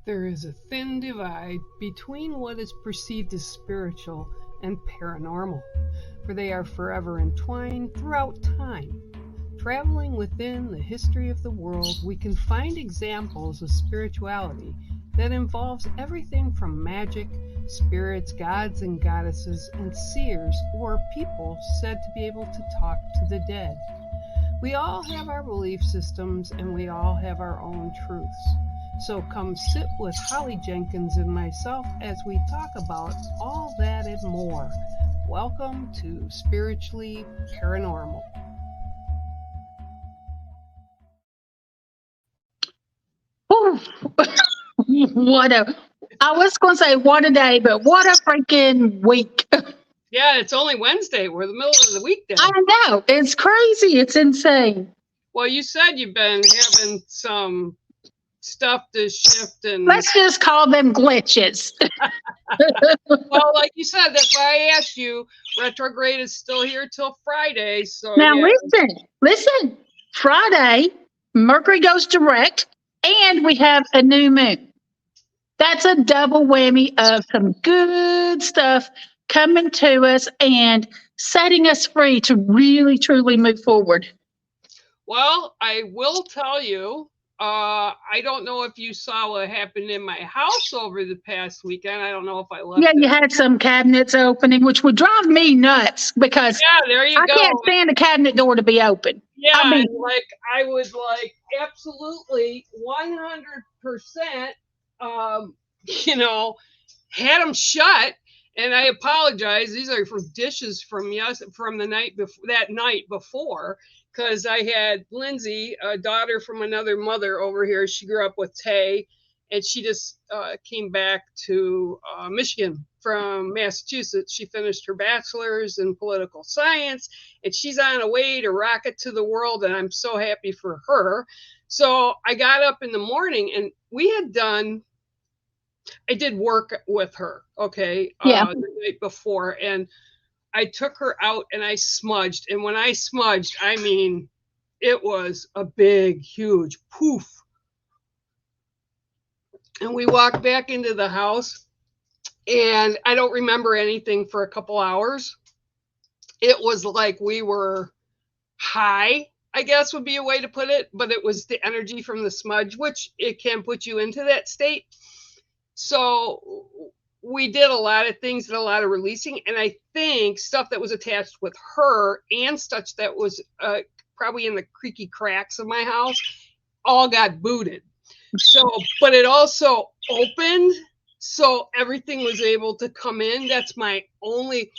There is a thin divide between what is perceived as spiritual and paranormal, for they are forever entwined throughout time. Traveling within the history of the world, we can find examples of spirituality that involves everything from magic, spirits, gods and goddesses, and seers or people said to be able to talk to the dead. We all have our belief systems and we all have our own truths. So come sit with Holly Jenkins and myself as we talk about all that and more. Welcome to Spiritually Paranormal. I was going to say what a day, but what a freaking week. Yeah, it's only Wednesday. We're in the middle of the week now. I know. It's crazy. It's insane. Well, you said you've been having some stuff to shift and... Let's just call them glitches. Well, like you said, that's why I asked you. Retrograde is still here till Friday. So now yeah. listen. Friday, Mercury goes direct, and we have a new moon. That's a double whammy of some good stuff coming to us and setting us free to really, truly move forward. Well, I will tell you, I don't know if you saw what happened in my house over the past weekend. I don't know if I left. Yeah, you had some cabinets opening, which would drive me nuts because there you I go. can't stand a cabinet door to be open. Yeah, I mean, I would absolutely 100%, had them shut. And I apologize. These are from dishes from the night before, that night before, because I had Lindsay, a daughter from another mother over here. She grew up with Tay, and she just came back to Michigan from Massachusetts. She finished her bachelor's in political science, and she's on a way to rocket to the world, and I'm so happy for her. So I got up in the morning, and I did work with her, okay, the night before, and I took her out and I smudged. And when I smudged, I mean, it was a big, huge poof. And we walked back into the house, and I don't remember anything for a couple hours. It was like we were high, I guess would be a way to put it, but it was the energy from the smudge, which it can put you into that state. So we did a lot of things and a lot of releasing. And I think stuff that was attached with her and stuff that was probably in the creaky cracks of my house all got booted. So, but it also opened. So everything was able to come in. That's my only,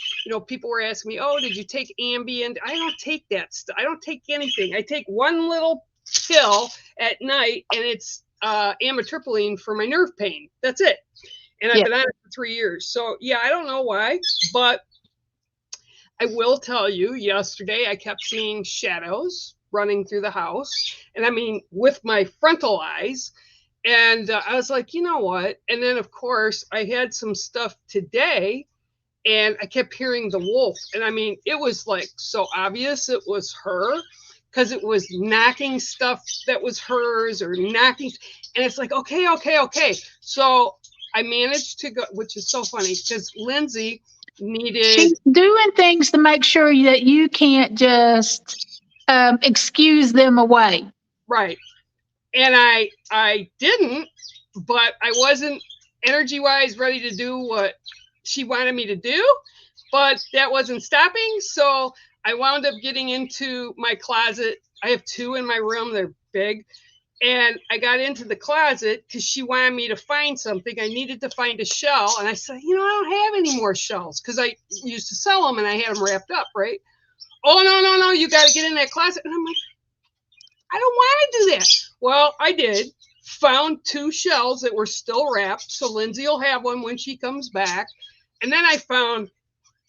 people were asking me, oh, did you take Ambien? I don't take that stuff. I don't take anything. I take one little pill at night, and it's amitriptyline for my nerve pain. That's it. And I've been on it for 3 years. So yeah, I don't know why, but I will tell you, yesterday I kept seeing shadows running through the house, and I mean with my frontal eyes. And I was like, you know what? And then of course I had some stuff today, and I kept hearing the wolf. And I mean, it was like so obvious it was her, because it was knocking stuff that was hers or knocking. And it's like, okay. So I managed to go, which is so funny because Lindsay She's doing things to make sure that you can't just excuse them away. Right. And I didn't, but I wasn't energy-wise ready to do what she wanted me to do, but that wasn't stopping. So I wound up getting into my closet. I have 2 in my room. They're big. And I got into the closet because she wanted me to find something. I needed to find a shell. And I said, I don't have any more shells because I used to sell them and I had them wrapped up, right? Oh, no. You got to get in that closet. And I'm like, I don't want to do that. Well, I did. Found 2 shells that were still wrapped. So Lindsay will have one when she comes back. And then I found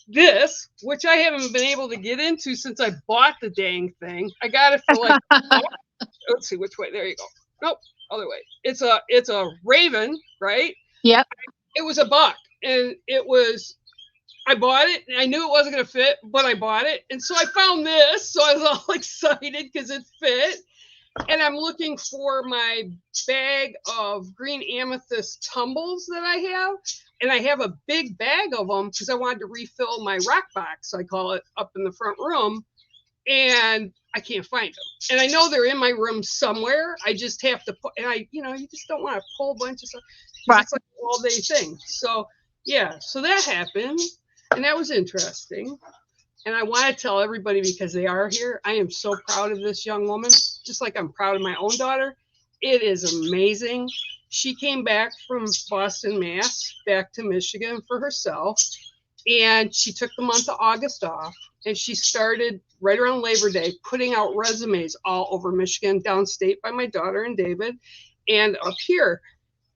this, which I haven't been able to get into since I bought the dang thing. I got it for let's see which way. There you go. Nope, other way. It's a raven, right? Yep. It was a buck, and I bought it, and I knew it wasn't going to fit, but I bought it, and so I found this, so I was all excited because it fit. and I'm looking for my bag of green amethyst tumbles that I have. And I have a big bag of them because I wanted to refill my rock box, I call it, up in the front room. And I can't find them. And I know they're in my room somewhere. I just have to put, and you just don't want to pull a bunch of stuff. Right. It's like an all day thing. So, yeah, so that happened. And that was interesting. And I want to tell everybody, because they are here, I am so proud of this young woman, just like I'm proud of my own daughter. It is amazing. She came back from Boston, Mass, back to Michigan for herself. And she took the month of August off. And she started right around Labor Day putting out resumes all over Michigan, downstate by my daughter and David, and up here.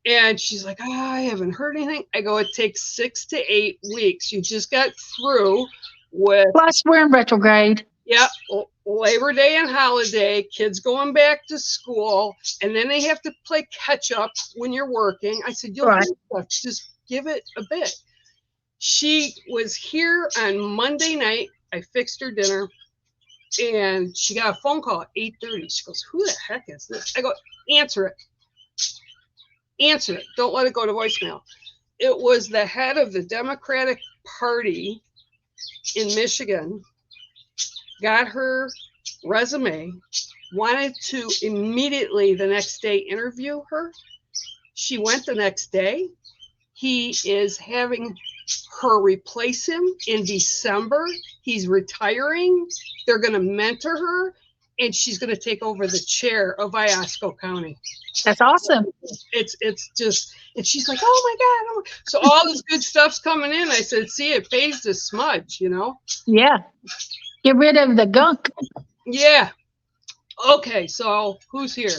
And she's like, I haven't heard anything. I go, it takes 6 to 8 weeks. You just got through with. Plus, we're in retrograde. Yep, Labor Day and holiday, kids going back to school, and then they have to play catch up when you're working. I said, you'll just give it a bit. She was here on Monday night. I fixed her dinner, and she got a phone call at 8:30. She goes, who the heck is this? I go, answer it. Answer it. Don't let it go to voicemail. It was the head of the Democratic Party in Michigan, got her resume, wanted to immediately the next day interview her. She went the next day. He is having her replace him in December. He's retiring. They're going to mentor her, and she's going to take over the chair of Iosco County. That's awesome. It's just, and she's like, oh my God. So all this good stuff's coming in. I said, see, it pays to smudge, Yeah. Get rid of the gunk. Yeah. Okay, so who's here?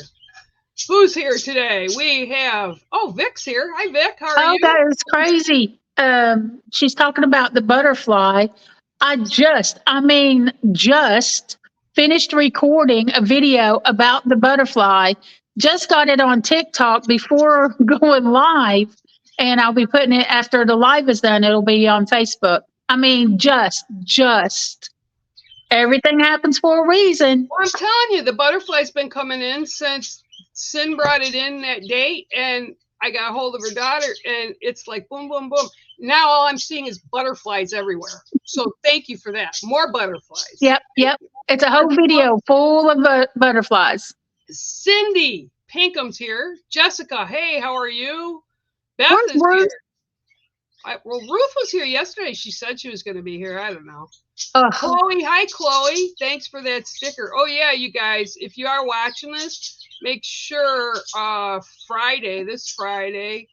Who's here today? We have, Vic's here. Hi, Vic. How are you? That is crazy. She's talking about the butterfly. I just finished recording a video about the butterfly. Just got it on TikTok before going live, and I'll be putting it after the live is done. It'll be on Facebook. Just everything happens for a reason. Well, I'm telling you, the butterfly's been coming in since Sin brought it in that date, and I got a hold of her daughter, and it's like boom, boom, boom. Now all I'm seeing is butterflies everywhere. So thank you for that. More butterflies. Yep. It's a whole video full of butterflies. Cindy Pinkham's here. Jessica, hey, how are you? Beth Where's is Ruth? here. Ruth was here yesterday. She said she was going to be here. I don't know. Chloe, hi, Chloe. Thanks for that sticker. Oh, yeah, you guys, if you are watching this, make sure this Friday,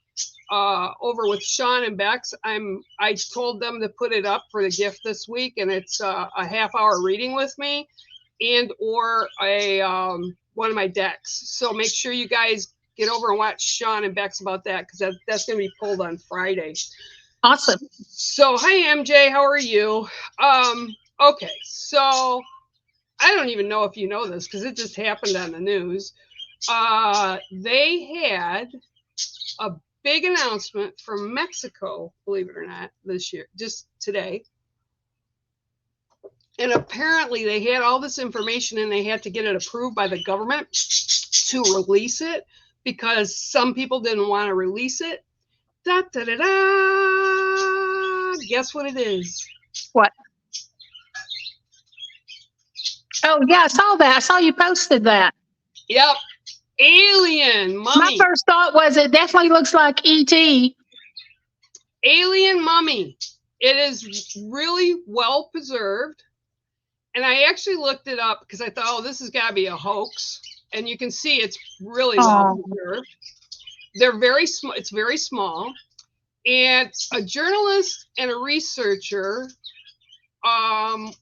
over with Sean and Bex, I told them to put it up for the gift this week, and it's a half-hour reading with me and or one of my decks. So make sure you guys get over and watch Sean and Bex about that, because that's going to be pulled on Friday. Awesome. So, hi, MJ. How are you? Okay, so I don't even know if you know this because it just happened on the news. They had a big announcement from Mexico, believe it or not, this year, just today. And apparently they had all this information and they had to get it approved by the government to release it because some people didn't want to release it. Da, da, da, da. Guess what it is? What? Oh, yeah, I saw that. I saw you posted that. Yep. Alien mummy. My first thought was it definitely looks like E.T. Alien mummy. It is really well preserved. And I actually looked it up because I thought, this has got to be a hoax. And you can see it's really well preserved. They're very small. It's very small. And a journalist and a researcher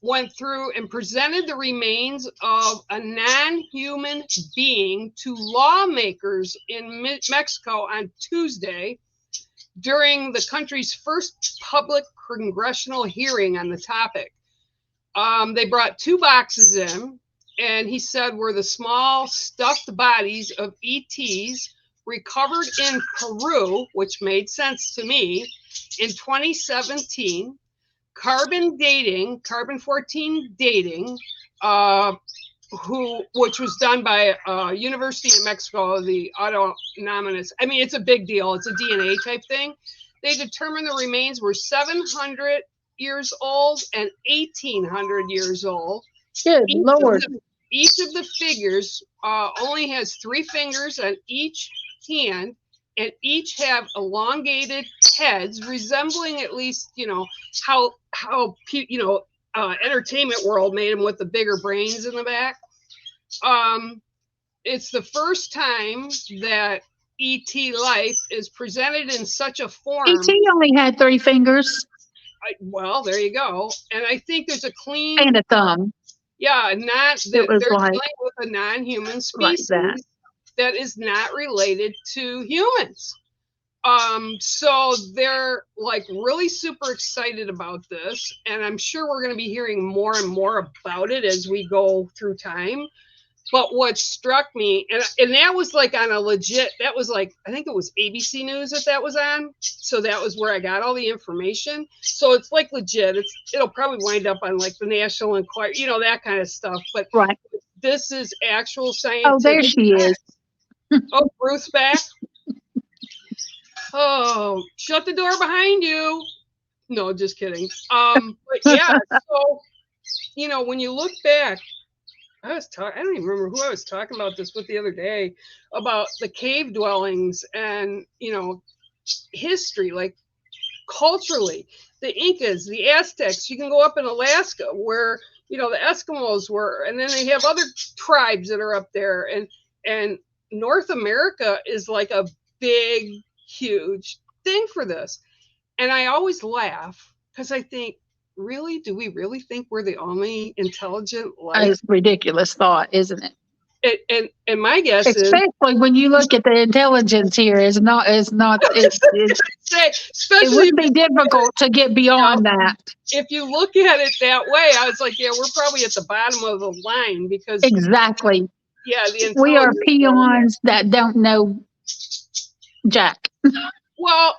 went through and presented the remains of a non-human being to lawmakers in Mexico on Tuesday during the country's first public congressional hearing on the topic. They brought 2 boxes in, and he said were the small stuffed bodies of ETs recovered in Peru, which made sense to me, in 2017. Carbon 14 dating which was done by University of Mexico, the autonomous. I mean, it's a big deal. It's a DNA type thing. They determined the remains were 700 years old and 1,800 years old. Good Lord. Each of the figures only has 3 fingers on each hand, and each have elongated heads, resembling at least, how entertainment world made them with the bigger brains in the back. It's the first time that ET life is presented in such a form. ET only had 3 fingers. Well, there you go. And I think there's a clean and a thumb. Yeah, not that they're dealing with a non-human species that is not related to humans. So they're like really super excited about this, and I'm sure we're going to be hearing more and more about it as we go through time. But what struck me, and that was like on a legit, that was like, I think it was ABC News that was on. So that was where I got all the information. So it's like legit. It'll probably wind up on like the National Enquirer, that kind of stuff. But this is actual scientific. Oh, there she is. Oh, Ruth's back. Oh, shut the door behind you. No, just kidding. But yeah, so, when you look back, I don't even remember who I was talking about this with the other day, about the cave dwellings and, history, like culturally, the Incas, the Aztecs. You can go up in Alaska where, the Eskimos were, and then they have other tribes that are up there. And North America is like a big, huge thing for this. And I always laugh because I think, really, do we really think we're the only intelligent life? It's a ridiculous thought, isn't it? And my guess especially when you look at the intelligence here, it would be difficult to get beyond that. If you look at it that way, I was like, yeah, we're probably at the bottom of the line because exactly. Yeah, we are peons that don't know jack. Well,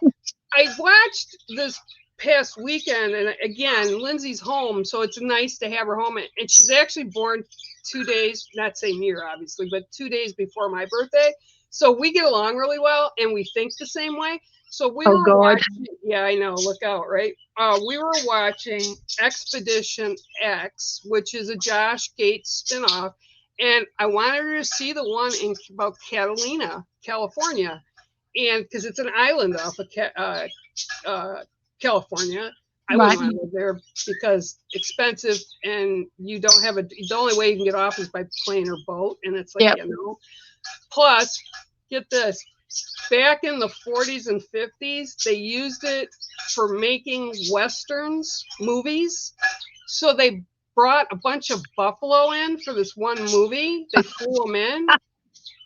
I watched this past weekend, and again, Lindsay's home, so it's nice to have her home. And she's actually born 2 days, not same year, obviously, but 2 days before my birthday. So we get along really well, and we think the same way. So we were watching. Yeah, I know. Look out, right? We were watching Expedition X, which is a Josh Gates spinoff, and I wanted her to see the one about Catalina, California, and because it's an island off of California. I wouldn't want to live there because expensive, and you don't have the only way you can get off is by plane or boat, and it's like, Plus, get this, back in the 40s and 50s, they used it for making Westerns, movies. So they brought a bunch of buffalo in for this one movie. They flew them in,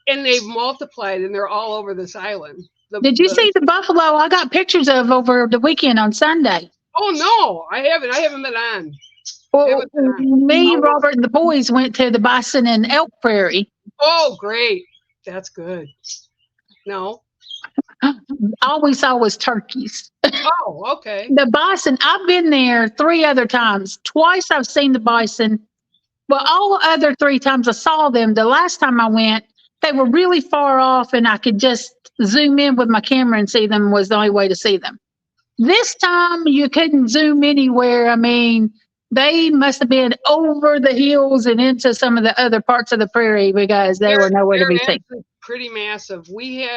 and they've multiplied, and they're all over this island. Did you see the buffalo I got pictures of over the weekend on Sunday? Oh, no, I haven't. I haven't been on. Well, me, Robert, and the boys went to the Bison and Elk Prairie. Oh, great. That's good. No. All we saw was turkeys. Oh, okay. The bison, I've been there 3 other times. Twice I've seen the bison. Well, all the other 3 times I saw them, the last time I went, they were really far off, and I could just zoom in with my camera and see them was the only way to see them. This time you couldn't zoom anywhere. I mean, they must have been over the hills and into some of the other parts of the prairie because they were nowhere to be seen. Pretty massive. We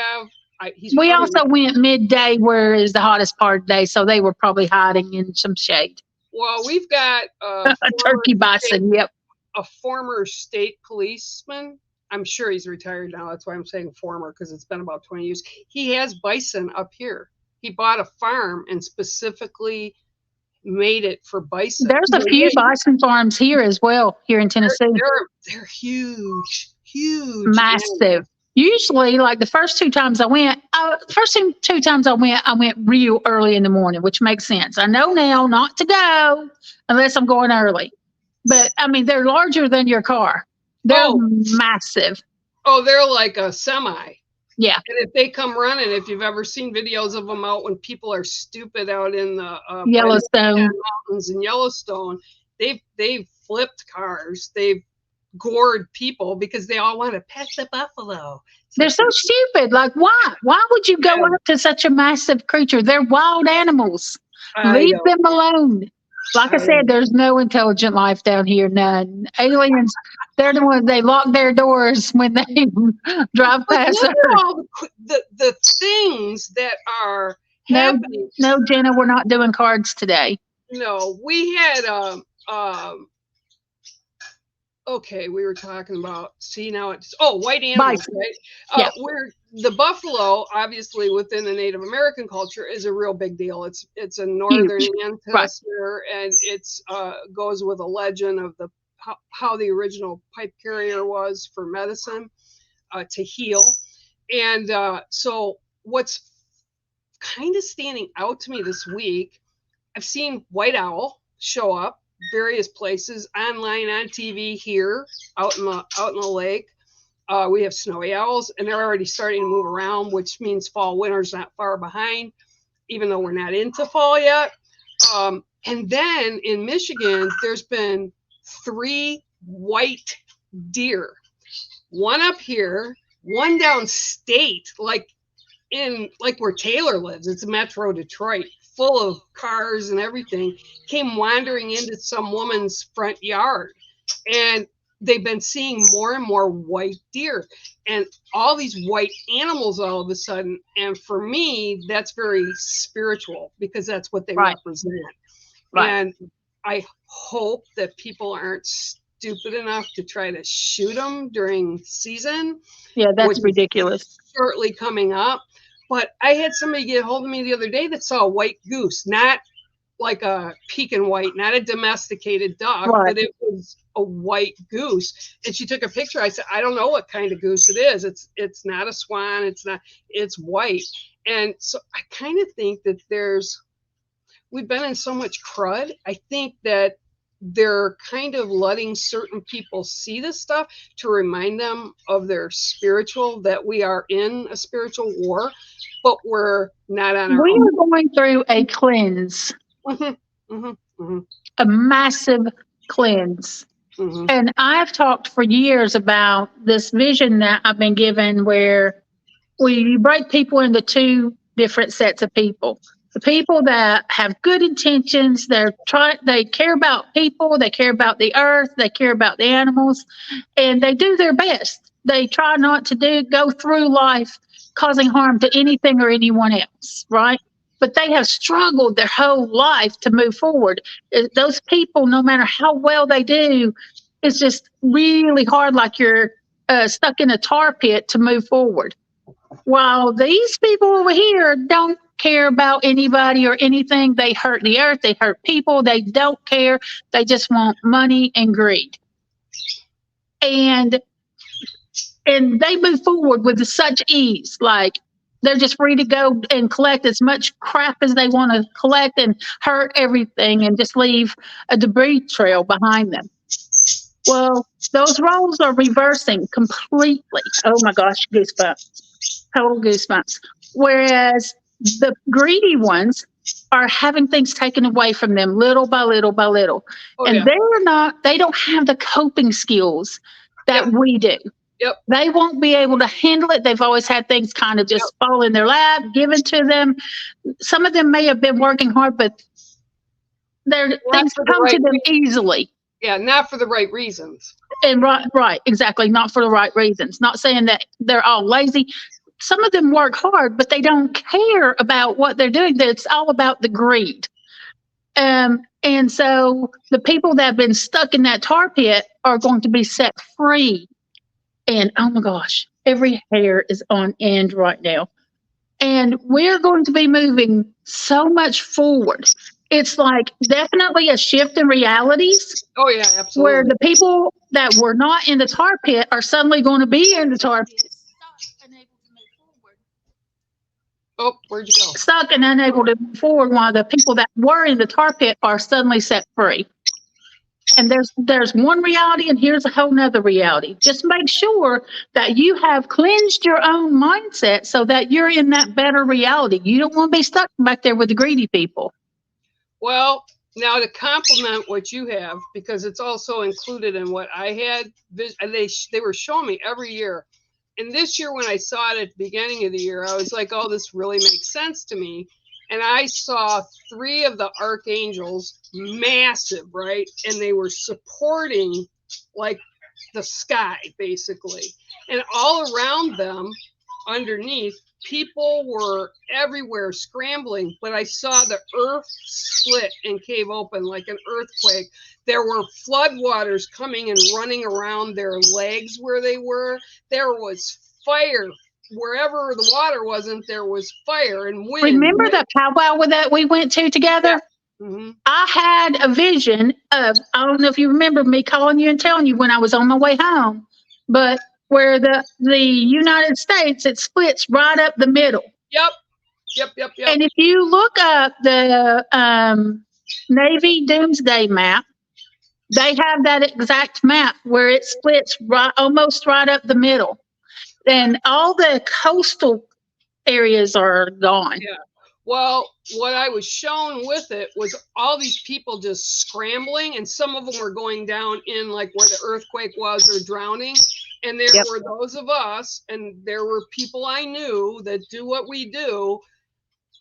also went midday, where is the hottest part of the day, so they were probably hiding in some shade. Well, we've got a turkey bison. A former state policeman. I'm sure he's retired now. That's why I'm saying former, because it's been about 20 years. He has bison up here. He bought a farm and specifically made it for bison. There's a few bison farms here as well, here in Tennessee. They're huge, massive. Animals. Usually, like the first 2 times I went, I went real early in the morning, which makes sense. I know now not to go unless I'm going early. But I mean, they're larger than your car. They're massive. Oh, they're like a semi. Yeah. And if they come running, if you've ever seen videos of them out when people are stupid out in the Yellowstone mountains in Yellowstone, they've flipped cars. They've gored people because they all want to pet the buffalo. They're so stupid. Like, why? Why would you go up to such a massive creature? They're wild animals. I Leave know. them alone. Like I I said, know. there's no intelligent life down here. None. Aliens, they're the ones, they lock their doors when they drive But past look at Earth. all the things that are No, happening. no, Jenna, we're not doing cards today. No, we had okay, we were talking about, see now it's, oh, white animals, Bison. right? Yeah. Where the buffalo, obviously within the Native American culture, is a real big deal. It's a northern Huge. Right. ancestor, and it's goes with a legend of the how the original pipe carrier was for medicine to heal. And so what's kind of standing out to me this week, I've seen white owl show up various places, online, on TV, here out in the lake. We have snowy owls, and they're already starting to move around, which means fall, winter's not far behind, even though we're not into fall yet. And then in Michigan, there's been 3 white deer, one up here, one downstate, like where Taylor lives. It's Metro Detroit, full of cars and everything, came wandering into some woman's front yard. And they've been seeing more and more white deer and all these white animals all of a sudden. And for me, that's very spiritual because that's what they represent. Right. And I hope that people aren't stupid enough to try to shoot them during season. Yeah, that's ridiculous. Shortly coming up. But I had somebody get a hold of me the other day that saw a white goose, not like a Pekin white, not a domesticated duck, but it was a white goose. And she took a picture. I said, I don't know what kind of goose it is. It's not a swan. It's white. And so I kind of think that we've been in so much crud. I think that they're kind of letting certain people see this stuff to remind them of their spiritual, that we are in a spiritual war, but we're not on our own. We are going through a cleanse, a massive cleanse. And I've talked for years about this vision that I've been given where you break people into 2 different sets of people. The people that have good intentions, they care about people, they care about the earth, they care about the animals, and they do their best. They try not to go through life causing harm to anything or anyone else, right? But they have struggled their whole life to move forward. Those people, no matter how well they do, it's just really hard, like you're stuck in a tar pit to move forward. While these people over here don't care about anybody or anything. They hurt the earth. They hurt people. They don't care. They just want money and greed. And they move forward with such ease. Like they're just free to go and collect as much crap as they want to collect and hurt everything and just leave a debris trail behind them. Well, those roles are reversing completely. Oh my gosh, goosebumps. Total goosebumps. Whereas the greedy ones are having things taken away from them little by little by little. Oh, and yeah. They don't have the coping skills that we do. Yep. They won't be able to handle it. They've always had things kind of just fall in their lap, given to them. Some of them may have been working hard, but things come to them easily. Yeah, not for the right reasons. And right, exactly. Not for the right reasons. Not saying that they're all lazy. Some of them work hard, but they don't care about what they're doing. It's all about the greed. And so the people that have been stuck in that tar pit are going to be set free. And oh my gosh, every hair is on end right now. And we're going to be moving so much forward. It's like definitely a shift in realities. Oh, yeah, absolutely. Where the people that were not in the tar pit are suddenly going to be in the tar pit. Oh, where'd you go? Stuck and unable to move forward, while the people that were in the tar pit are suddenly set free. And there's one reality, and here's a whole nother reality. Just make sure that you have cleansed your own mindset so that you're in that better reality. You don't want to be stuck back there with the greedy people. Well, Now to complement what you have, because it's also included in what I had, and they were showing me every year. And this year, when I saw it at the beginning of the year, I was like, "Oh, this really makes sense to me." And I saw three of the archangels, massive, right? And they were supporting like the sky, basically. And all around them, underneath, people were everywhere scrambling. But I saw the earth split and cave open like an earthquake. There were floodwaters coming and running around their legs where they were. There was fire. Wherever the water wasn't, there was fire and wind. Remember the powwow that we went to together? Yeah. Mm-hmm. I had a vision of, I don't know if you remember me calling you and telling you when I was on my way home, but where the United States, it splits right up the middle. Yep. Yep. And if you look up the Navy Doomsday map, they have that exact map where it splits right, almost right up the middle. And all the coastal areas are gone. Yeah. Well, what I was shown with it was all these people just scrambling, and some of them were going down in like where the earthquake was or drowning. And there Yep. were those of us, and there were people I knew that do what we do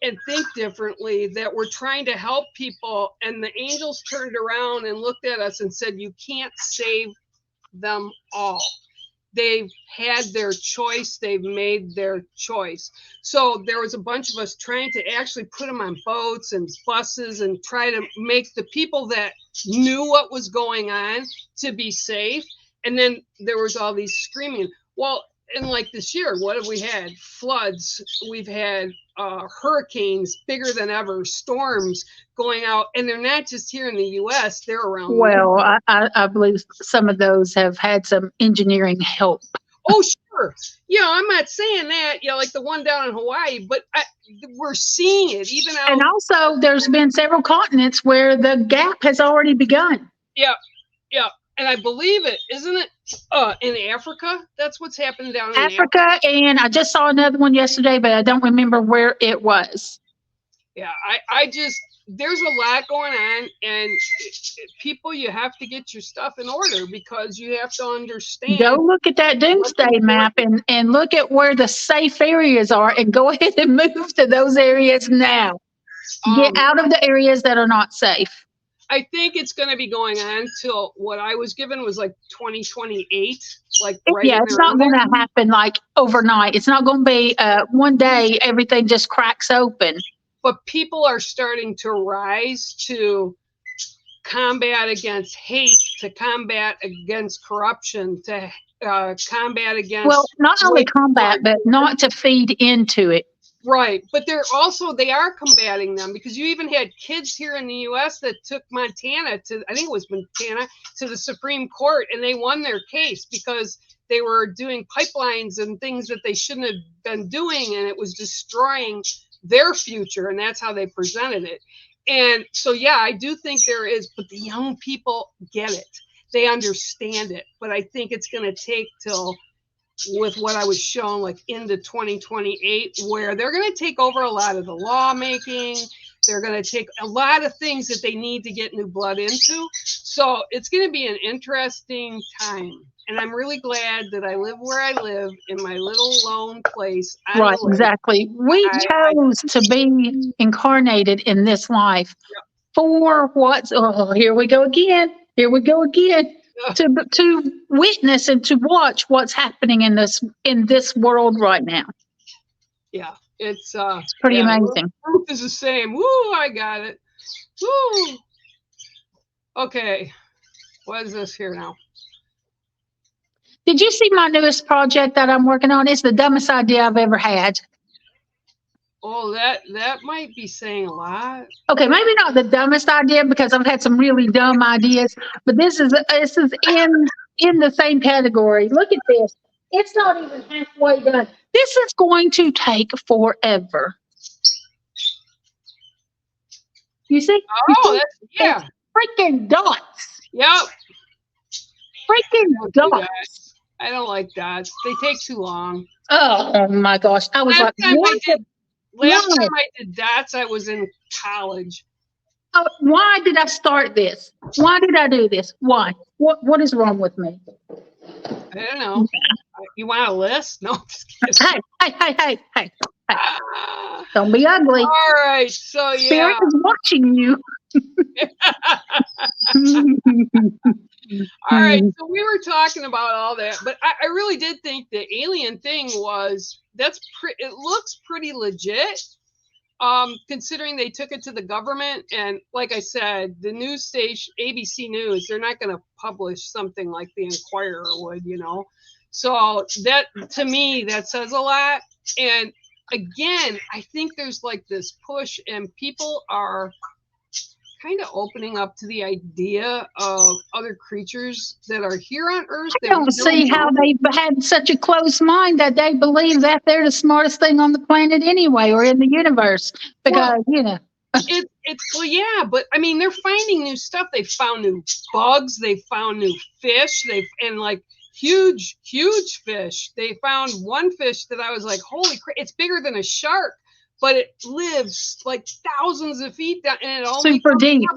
and think differently, that were trying to help people. And the angels turned around and looked at us and said, "You can't save them all. They've had their choice. They've made their choice." So there was a bunch of us trying to actually put them on boats and buses and try to make the people that knew what was going on to be safe. And then there was all these screaming. Well, and like this year, what have we had? Floods. We've had hurricanes bigger than ever, storms going out. And they're not just here in the U.S., they're around. Well, I believe some of those have had some engineering help. Oh, sure. Yeah, I'm not saying that, like the one down in Hawaii, but we're seeing it even out. And also, there's been several continents where the gap has already begun. Yeah. And I believe it, isn't it? In Africa, that's what's happened down in Africa. And I just saw another one yesterday, but I don't remember where it was. Yeah, I just, there's a lot going on, and people, you have to get your stuff in order, because you have to understand. Go look at that doomsday map and look at where the safe areas are, and go ahead and move to those areas now. Get out of the areas that are not safe. I think it's going to be going on till what I was given was like 2028. Like right. Yeah, it's not going to happen like overnight. It's not going to be one day everything just cracks open. But people are starting to rise to combat against hate, to combat against corruption, to combat against. Well, not only combat, but not to feed into it. Right. But they are combating them, because you even had kids here in the U.S. that took Montana to the Supreme Court, and they won their case because they were doing pipelines and things that they shouldn't have been doing, and it was destroying their future, and that's how they presented it. And so, yeah, I do think there is, but the young people get it. They understand it. But I think it's going to take till, with what I was shown, like into 2028, where they're going to take over a lot of the lawmaking. They're going to take a lot of things that they need to get new blood into. So it's going to be an interesting time. And I'm really glad that I live where I live, in my little lone place. Right, exactly. We chose to be incarnated in this life for what's, here we go again. To witness and to watch what's happening in this world right now. Yeah, it's pretty amazing. Ruth is the same. Woo, I got it. Woo. Okay, what is this here now? Did you see my newest project that I'm working on? It's the dumbest idea I've ever had. Oh, that might be saying a lot. Okay, maybe not the dumbest idea, because I've had some really dumb ideas, but this is in the same category. Look at this. It's not even halfway done. This is going to take forever. You see? Oh, yeah. Freaking dots. Yep. Freaking dots. I don't like dots. They take too long. Oh my gosh. I was last time I did dots, I was in college. Why did I start this? Why did I do this? Why? What is wrong with me? I don't know. You want a list? No, just kidding. Hey. Don't be ugly. All right. So, Spirit yeah. is watching you. All right. So we were talking about all that, but I really did think the alien thing it looks pretty legit. Considering they took it to the government, and like I said, the news station ABC News, they're not going to publish something like the Inquirer would, So that, to me, that says a lot. And again, I think there's like this push, and people are kind of opening up to the idea of other creatures that are here on Earth. I don't see how they've had such a close mind that they believe that they're the smartest thing on the planet anyway, or in the universe. Because, Well, yeah, but I mean, they're finding new stuff. They found new bugs. They found new fish. And like huge fish. They found one fish that I was like, holy crap, it's bigger than a shark, but it lives like thousands of feet down, and it only super deep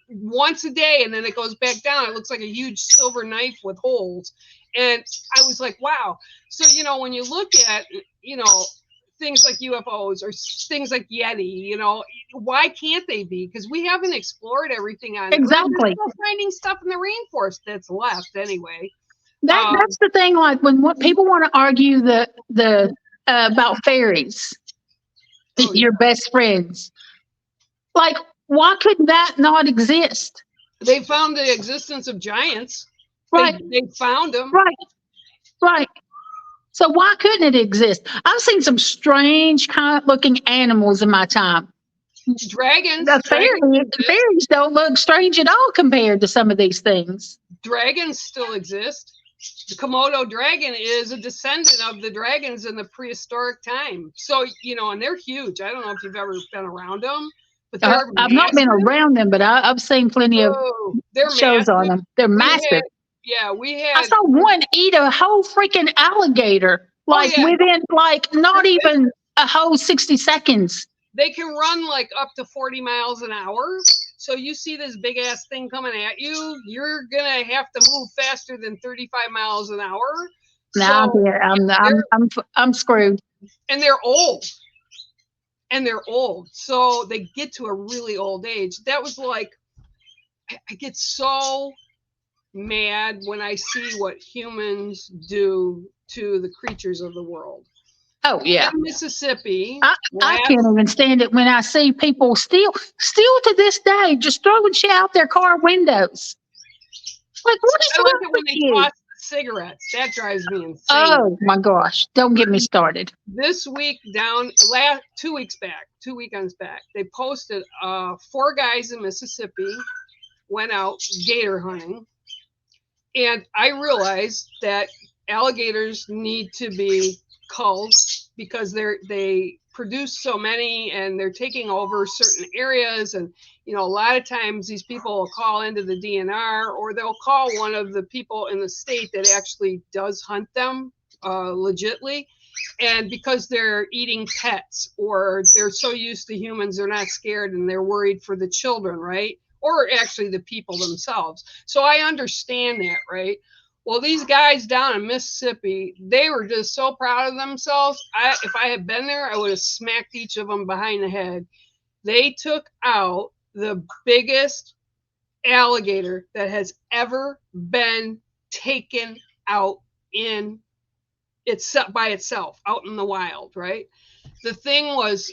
once a day, and then it goes back down. It looks like a huge silver knife with holes. And I was like, wow. So, when you look at, things like UFOs or things like Yeti, why can't they be? Because we haven't explored everything on exactly. Earth. We're still finding stuff in the rainforest that's left anyway. That's the thing. Like when people want to argue the about fairies, your best friends, like why couldn't that not exist? They found the existence of giants. Right. They found them. Right. So why couldn't it exist? I've seen some strange kind of looking animals in my time. Dragons. Fairies don't look strange at all compared to some of these things. Dragons still exist. The Komodo dragon is a descendant of the dragons in the prehistoric time. So, and they're huge. I don't know if you've ever been around them, but they're I've not been around them, but I've seen plenty of shows on them. They're massive. I saw one eat a whole freaking alligator, within not even a whole 60 seconds. They can run like up to 40 miles an hour. So you see this big ass thing coming at you, you're gonna have to move faster than 35 miles an hour. Now I'm screwed. And they're old. So they get to a really old age. That was like, I get so mad when I see what humans do to the creatures of the world. Oh yeah, in Mississippi. I can't even stand it when I see people still to this day just throwing shit out their car windows. Like, what is wrong with when they toss the cigarettes? That drives me insane. Oh my gosh! Don't get me started. This week 2 weekends back, they posted 4 guys in Mississippi went out gator hunting, and I realized that alligators need to be culled because they produce so many and they're taking over certain areas. And a lot of times these people will call into the DNR, or they'll call one of the people in the state that actually does hunt them legitly. And because they're eating pets, or they're so used to humans, they're not scared and they're worried for the children, right? Or actually the people themselves. So I understand that, right? Well, these guys down in Mississippi, they were just so proud of themselves. If I had been there, I would have smacked each of them behind the head. They took out the biggest alligator that has ever been taken out by itself, out in the wild, right? The thing was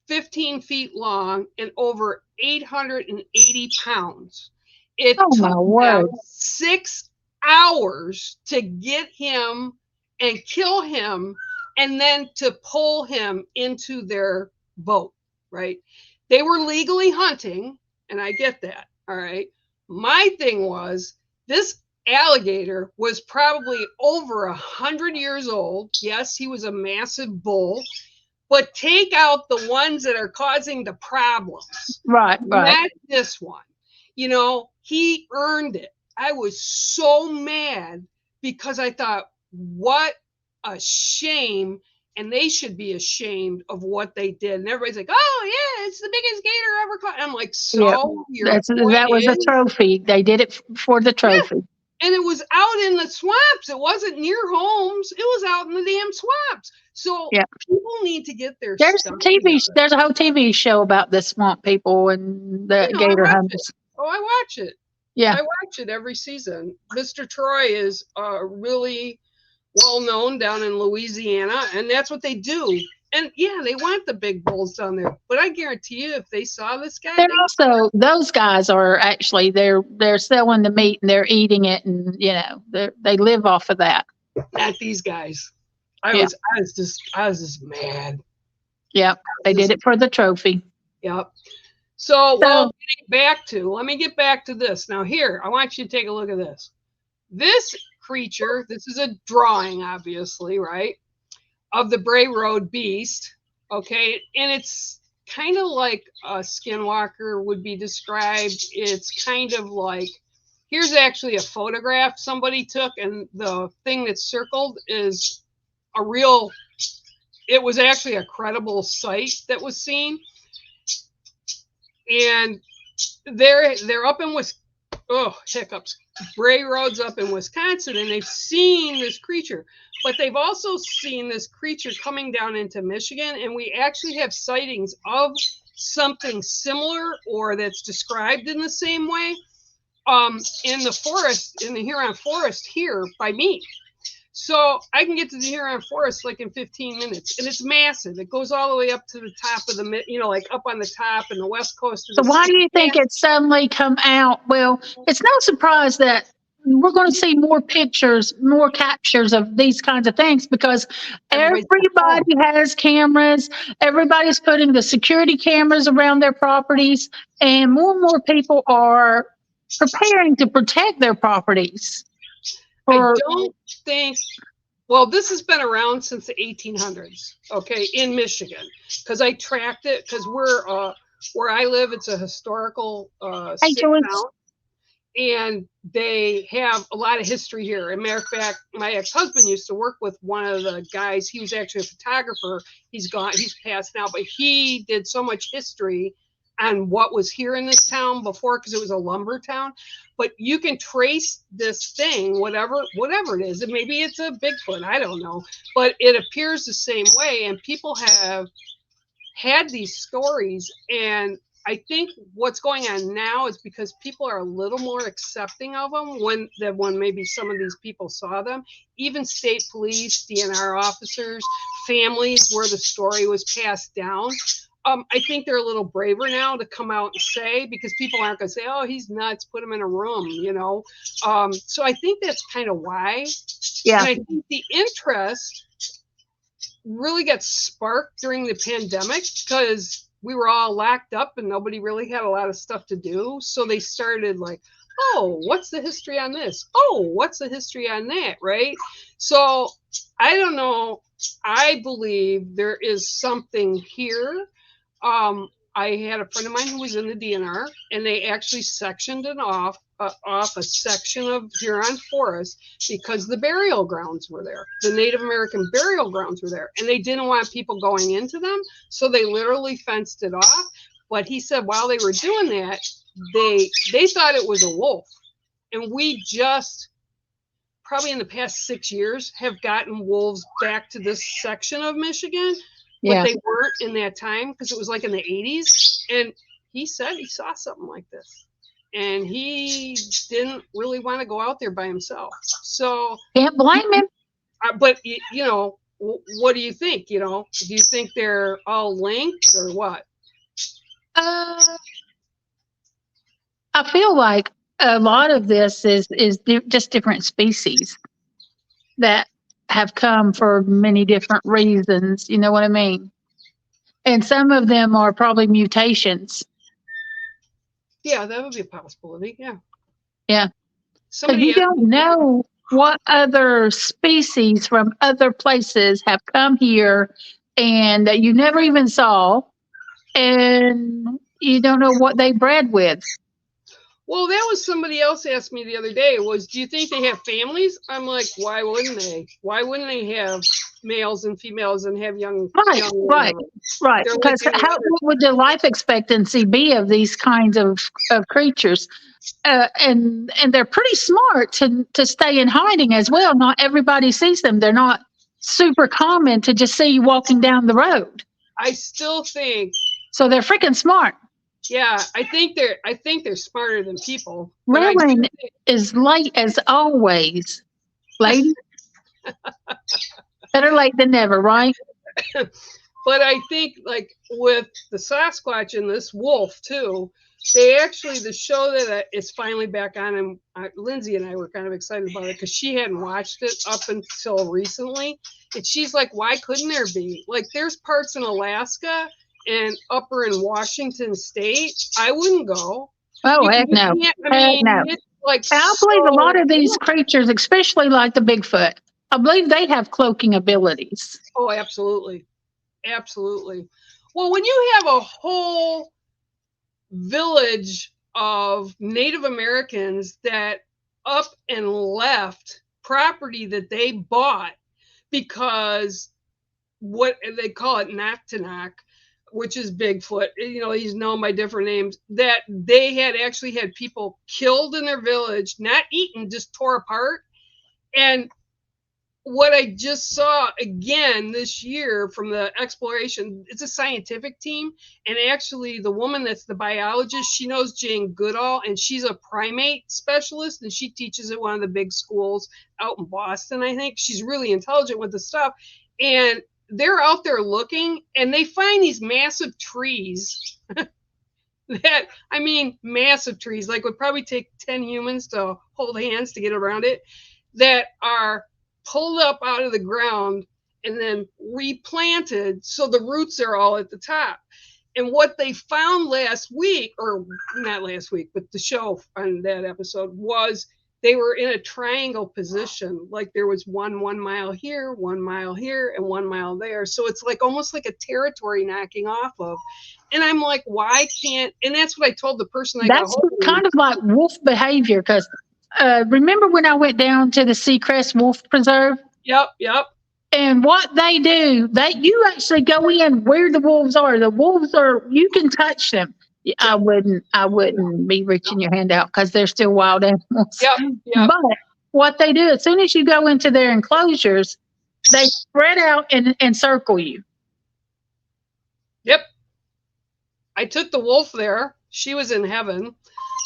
15 feet long and over 880 pounds. It took them 6 hours to get him and kill him, and then to pull him into their boat, right? They were legally hunting, and I get that, all right? My thing was, this alligator was probably over 100 years old. Yes, he was a massive bull, but take out the ones that are causing the problems. Right. Not this one. He earned it. I was so mad because I thought, what a shame. And they should be ashamed of what they did. And everybody's like, oh, yeah, it's the biggest gator ever caught. I'm like, Yeah, so your point that was a is, trophy. They did it for the yeah, trophy. and it was out in the swamps. It wasn't near homes. It was out in the damn swamps. So Yeah. people need to get their There's stuff a TV. together. There's a whole TV show about the swamp people and the I gator watch it. hunters. Oh, I watch it. Yeah. I watch it every season. Mr. Troy is really well known down in Louisiana, and that's what they do. And yeah, they want the big bulls down there. But I guarantee you, if they saw this guy, They're also, those guys are actually, they're selling the meat and they're eating it, and they live off of that. not these guys. I Yeah. was just mad. Yeah, they did it for the trophy. Yep. So, well, let me get back to this. Now here, I want you to take a look at this. This creature, this is a drawing, obviously, right, of the Bray Road beast. Okay, and it's kind of like a skinwalker would be described. It's kind of like, here's actually a photograph somebody took, and the thing that's circled is a real, it was actually a credible site that was seen. And they're up in hiccups. Bray Road's up in Wisconsin, and they've seen this creature, but they've also seen this creature coming down into Michigan, and we actually have sightings of something similar or that's described in the same way in the forest, in the Huron Forest here by me. So I can get to the Huron Forest like in 15 minutes, and it's massive. It goes all the way up to the top of the, like up on the top and the west coast of the So why do you think it suddenly come out? Well, it's no surprise that we're going to see more pictures, more captures of these kinds of things, because everybody has cameras. Everybody's putting the security cameras around their properties, and more people are preparing to protect their properties. I don't think, well, this has been around since the 1800s, okay, in Michigan, because I tracked it, because we're, where I live, it's a historical town, and they have a lot of history here. As a matter of fact, my ex-husband used to work with one of the guys. He was actually a photographer. He's passed now, but he did so much history on what was here in this town before, because it was a lumber town. But you can trace this thing, whatever it is, and maybe it's a Bigfoot, I don't know, but it appears the same way, and people have had these stories. And I think what's going on now is because people are a little more accepting of them when maybe some of these people saw them. Even state police, DNR officers, families where the story was passed down. I think they're a little braver now to come out and say, because people aren't going to say, oh, he's nuts, put him in a room, So I think that's kind of why. Yeah. And I think the interest really got sparked during the pandemic, because we were all locked up and nobody really had a lot of stuff to do. So they started like, oh, what's the history on this? Oh, what's the history on that? Right. So I don't know. I believe there is something here. I had a friend of mine who was in the DNR, and they actually sectioned it off a section of Huron Forest because the burial grounds were there. The Native American burial grounds were there, and they didn't want people going into them, so they literally fenced it off. But he said while they were doing that, they thought it was a wolf, and we just probably in the past 6 years have gotten wolves back to this section of Michigan. But they weren't in that time, because it was like in the 80s. And he said he saw something like this. And he didn't really want to go out there by himself. So can't blame him. But, what do you think? Do you think they're all linked or what? I feel like a lot of this is just different species that have come for many different reasons. You know what I mean? And some of them are probably mutations. Yeah, that would be a possibility. Yeah. Yeah. So you don't know what other species from other places have come here and that you never even saw, and you don't know what they bred with. Well, that was somebody else asked me the other day was, do you think they have families? I'm like, why wouldn't they? Why wouldn't they have males and females and have young Right, right, whatever? right. They're like Because any how other. what would the life expectancy be of these kinds of creatures? And they're pretty smart to stay in hiding as well. Not everybody sees them. They're not super common to just see you walking down the road. I still think, So they're freaking smart. yeah, I think they're smarter than people. But I do Rowan think, is late as always, lady. Better late than never, right? but I think like with the Sasquatch and this wolf too, they actually the show that is finally back on, and Lindsay and I were kind of excited about it because she hadn't watched it up until recently, and she's like, "Why couldn't there be? Like, there's parts in Alaska and upper in Washington State. I wouldn't go. Oh, You heck no. can't. I Heck mean, no. it's like And I believe a lot so of these cool. creatures, especially like the Bigfoot, I believe they have cloaking abilities. Oh, absolutely, absolutely. Well, when you have a whole village of Native Americans that up and left property that they bought because what they call it Naktanak, which is Bigfoot. You know, he's known by different names. That they had actually had people killed in their village, not eaten, just tore apart. And what I just saw again this year from the exploration, it's a scientific team. And actually, the woman that's the biologist, she knows Jane Goodall, and she's a primate specialist, and she teaches at one of the big schools out in Boston, I think. She's really intelligent with the stuff. And they're out there looking, and they find these massive trees that, I mean, massive trees, like would probably take 10 humans to hold hands to get around it, that are pulled up out of the ground and then replanted so the roots are all at the top. And what they found last week, or not last week, but the show on that episode, was they were in a triangle position. Like there was 1 mile here, 1 mile here, and 1 mile there. So it's like almost like a territory knocking off of. And I'm like, why can't? And that's what I told the person I got That's hold of. kind of like wolf behavior because remember when I went down to the Seacrest Wolf Preserve? Yep, yep. And what they do, you actually go in where the wolves are. The wolves are, you can touch them. I wouldn't be reaching your hand out because they're still wild animals. Yep, yep. But what they do, as soon as you go into their enclosures, they spread out and circle you. Yep. I took the wolf there. She was in heaven.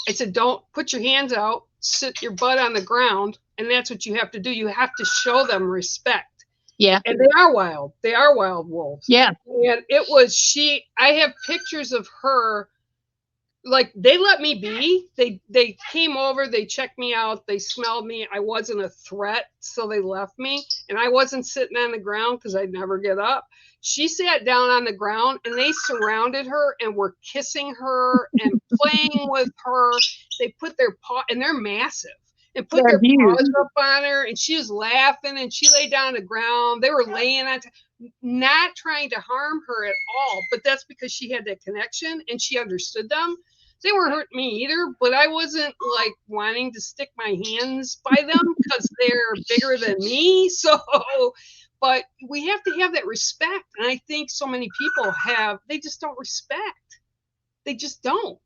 I said, don't put your hands out, sit your butt on the ground. And that's what you have to do. You have to show them respect. Yeah. And they are wild. They are wild wolves. Yeah. And it was I have pictures of her. Like they let me be. They came over, they checked me out, they smelled me. I wasn't a threat, so they left me. And I wasn't sitting on the ground because I'd never get up. She sat down on the ground and they surrounded her and were kissing her and playing with her. They put their paw, and they're massive, and put They're their huge. paws up on her, and she was laughing and she lay down on the ground. They were laying on not trying to harm her at all, but that's because she had that connection and she understood them. They weren't hurting me either, but I wasn't like wanting to stick my hands by them because they're bigger than me. So, but we have to have that respect. And I think so many people they just don't respect. They just don't.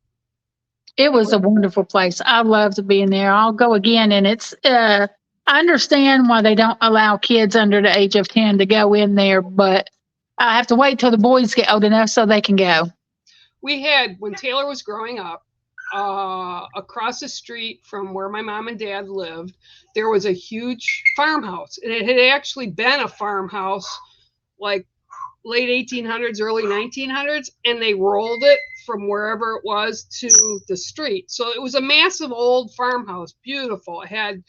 It was a wonderful place. I loved being there. I'll go again. And I understand why they don't allow kids under the age of 10 to go in there, but I have to wait till the boys get old enough so they can go. We had, when Taylor was growing up, across the street from where my mom and dad lived, there was a huge farmhouse. And it had actually been a farmhouse like late 1800s, early 1900s. And they rolled it from wherever it was to the street. So it was a massive old farmhouse, beautiful. It had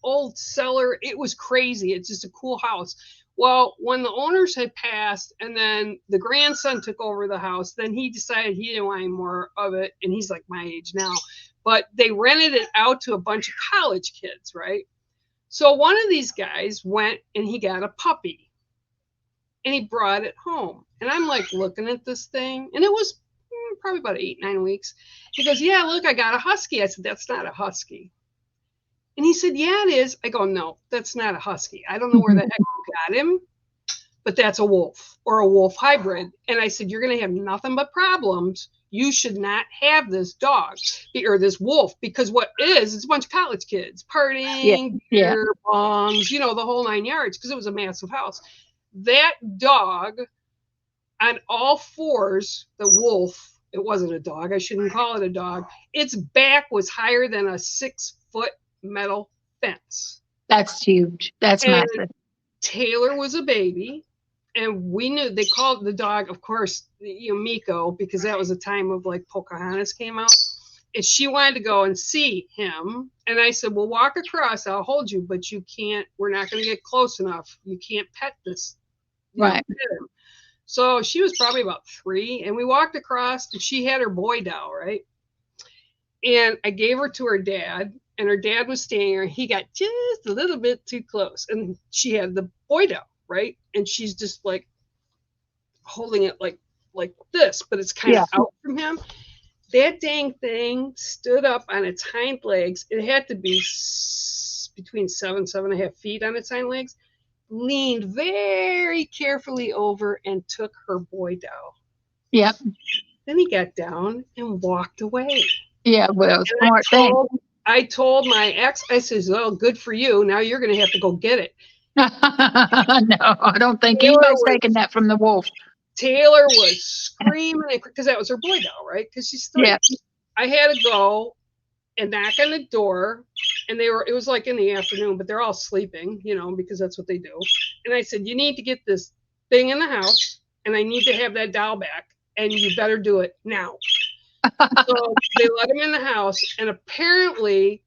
old cellar. It was crazy. It's just a cool house. Well, when the owners had passed and then the grandson took over the house, then he decided he didn't want any more of it. And he's like my age now. But they rented it out to a bunch of college kids, right? So one of these guys went and he got a puppy. And he brought it home. And I'm like looking at this thing. And it was probably about 8, 9 weeks. He goes, yeah, look, I got a husky. I said, that's not a husky. And he said, yeah, it is. I go, no, that's not a husky. I don't know where the heck you got him, but that's a wolf or a wolf hybrid. And I said, you're going to have nothing but problems. You should not have this dog or this wolf, because what is, it's a bunch of college kids partying, beer, bombs, the whole 9 yards, because it was a massive house. That dog on all fours, the wolf, it wasn't a dog. I shouldn't call it a dog. Its back was higher than a 6-foot metal fence. That's huge. That's massive. Taylor was a baby. And we knew, they called the dog, of course, Miko, because that was a time of like Pocahontas came out. And she wanted to go and see him. And I said, well, walk across. I'll hold you, but you can't, we're not going to get close enough. You can't pet this. Right. Pet him. So she was probably about 3. And we walked across and she had her boy doll, right? And I gave her to her dad. And her dad was standing there. He got just a little bit too close. And she had the boy doll. Right. And she's just like holding it like this, but it's kind of out from him. That dang thing stood up on its hind legs. It had to be between 7.5 feet on its hind legs, leaned very carefully over and took her boy doll. Yep. Then he got down and walked away. Yeah, well, smart thing. I told my ex, I said, well, good for you. Now you're going to have to go get it. No, I don't think anybody's taking that from the wolf. Taylor was screaming because that was her boy doll, right? Because she's 3. Yeah. I had to go and knock on the door, and it was like in the afternoon, but they're all sleeping, because that's what they do. And I said, you need to get this thing in the house, and I need to have that doll back, and you better do it now. So they let him in the house, and apparently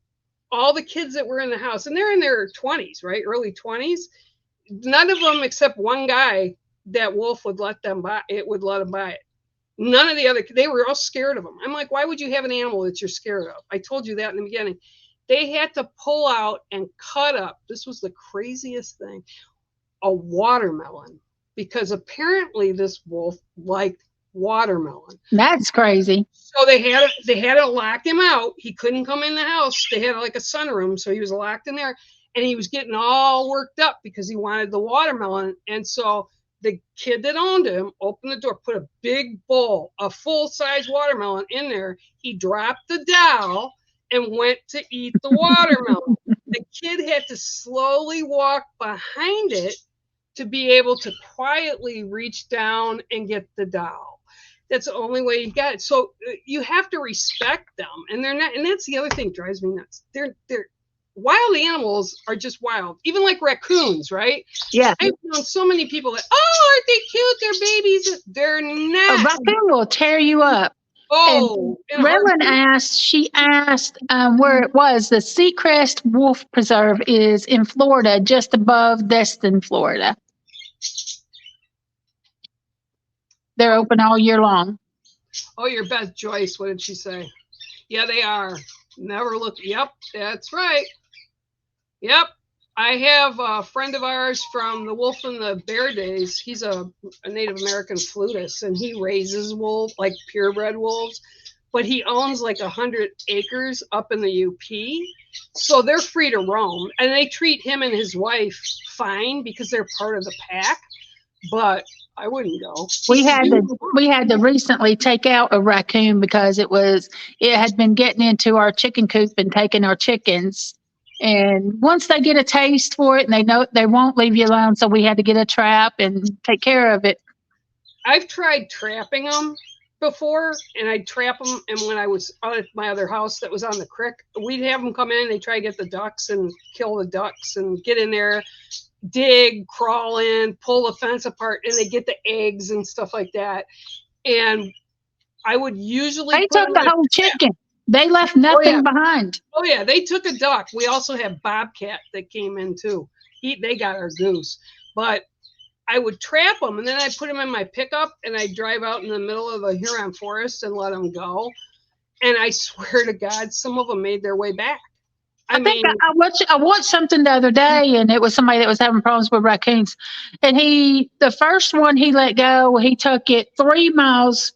all the kids that were in the house, and they're in their 20s, right? Early 20s. None of them except one guy, that wolf would let them buy it, would let them buy it. None of the other, they were all scared of him. I'm like, why would you have an animal that you're scared of? I told you that in the beginning. They had to pull out and cut up, this was the craziest thing, a watermelon, because apparently this wolf liked watermelon. That's crazy. So they had to lock him out. He couldn't come in the house. They had like a sunroom, so he was locked in there, and he was getting all worked up because he wanted the watermelon. And so the kid that owned him opened the door, put a big bowl, a full-size watermelon in there. He dropped the doll and went to eat the watermelon. The kid had to slowly walk behind it to be able to quietly reach down and get the doll. That's the only way you got it. So you have to respect them, and they're not. And that's the other thing that drives me nuts. They're wild animals are just wild. Even like raccoons, right? Yeah. I've known so many people that, oh, aren't they cute? They're babies. They're not. A raccoon will tear you up. Oh, Revlon asked where it was. The Seacrest Wolf Preserve is in Florida, just above Destin, Florida. They're open all year long. Oh, your Beth Joyce. What did she say? Yeah, they are. Never look. Yep, that's right. Yep. I have a friend of ours from the Wolf and the Bear days. He's a Native American flutist, and he raises wolves, like purebred wolves, but he owns like 100 acres up in the UP. So they're free to roam, and they treat him and his wife fine because they're part of the pack. But I wouldn't go. We had to recently take out a raccoon because it had been getting into our chicken coop and taking our chickens. And once they get a taste for it, and they know they won't leave you alone, so we had to get a trap and take care of it. I've tried trapping them before, and I'd trap them. And when I was at my other house that was on the creek, we'd have them come in. They try to get the ducks and kill the ducks and get in there, dig, crawl in, pull the fence apart, and they get the eggs and stuff like that. And I would usually they took the whole chicken. They left nothing behind. Oh yeah, they took a duck. We also have bobcat that came in too. They got our goose, but I would trap them, and then I'd put them in my pickup, and I'd drive out in the middle of the Huron forest and let them go. And I swear to God, some of them made their way back. I watched something the other day, and it was somebody that was having problems with raccoons. And the first one he let go, he took it 3 miles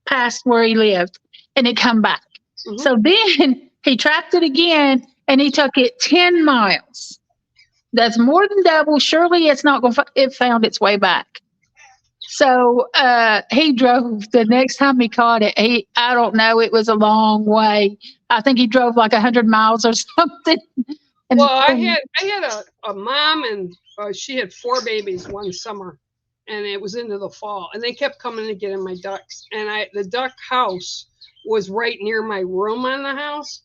past where he lived, and it come back. Mhm. So then he tracked it again, and he took it 10 miles. That's more than double. Surely it's not going to, it found its way back. So he drove the next time he caught it. I don't know, it was a long way. I think he drove like 100 miles or something. And, Well, I had a mom, and she had 4 babies one summer, and it was into the fall, and they kept coming to get in my ducks. And the duck house was right near my room on the house,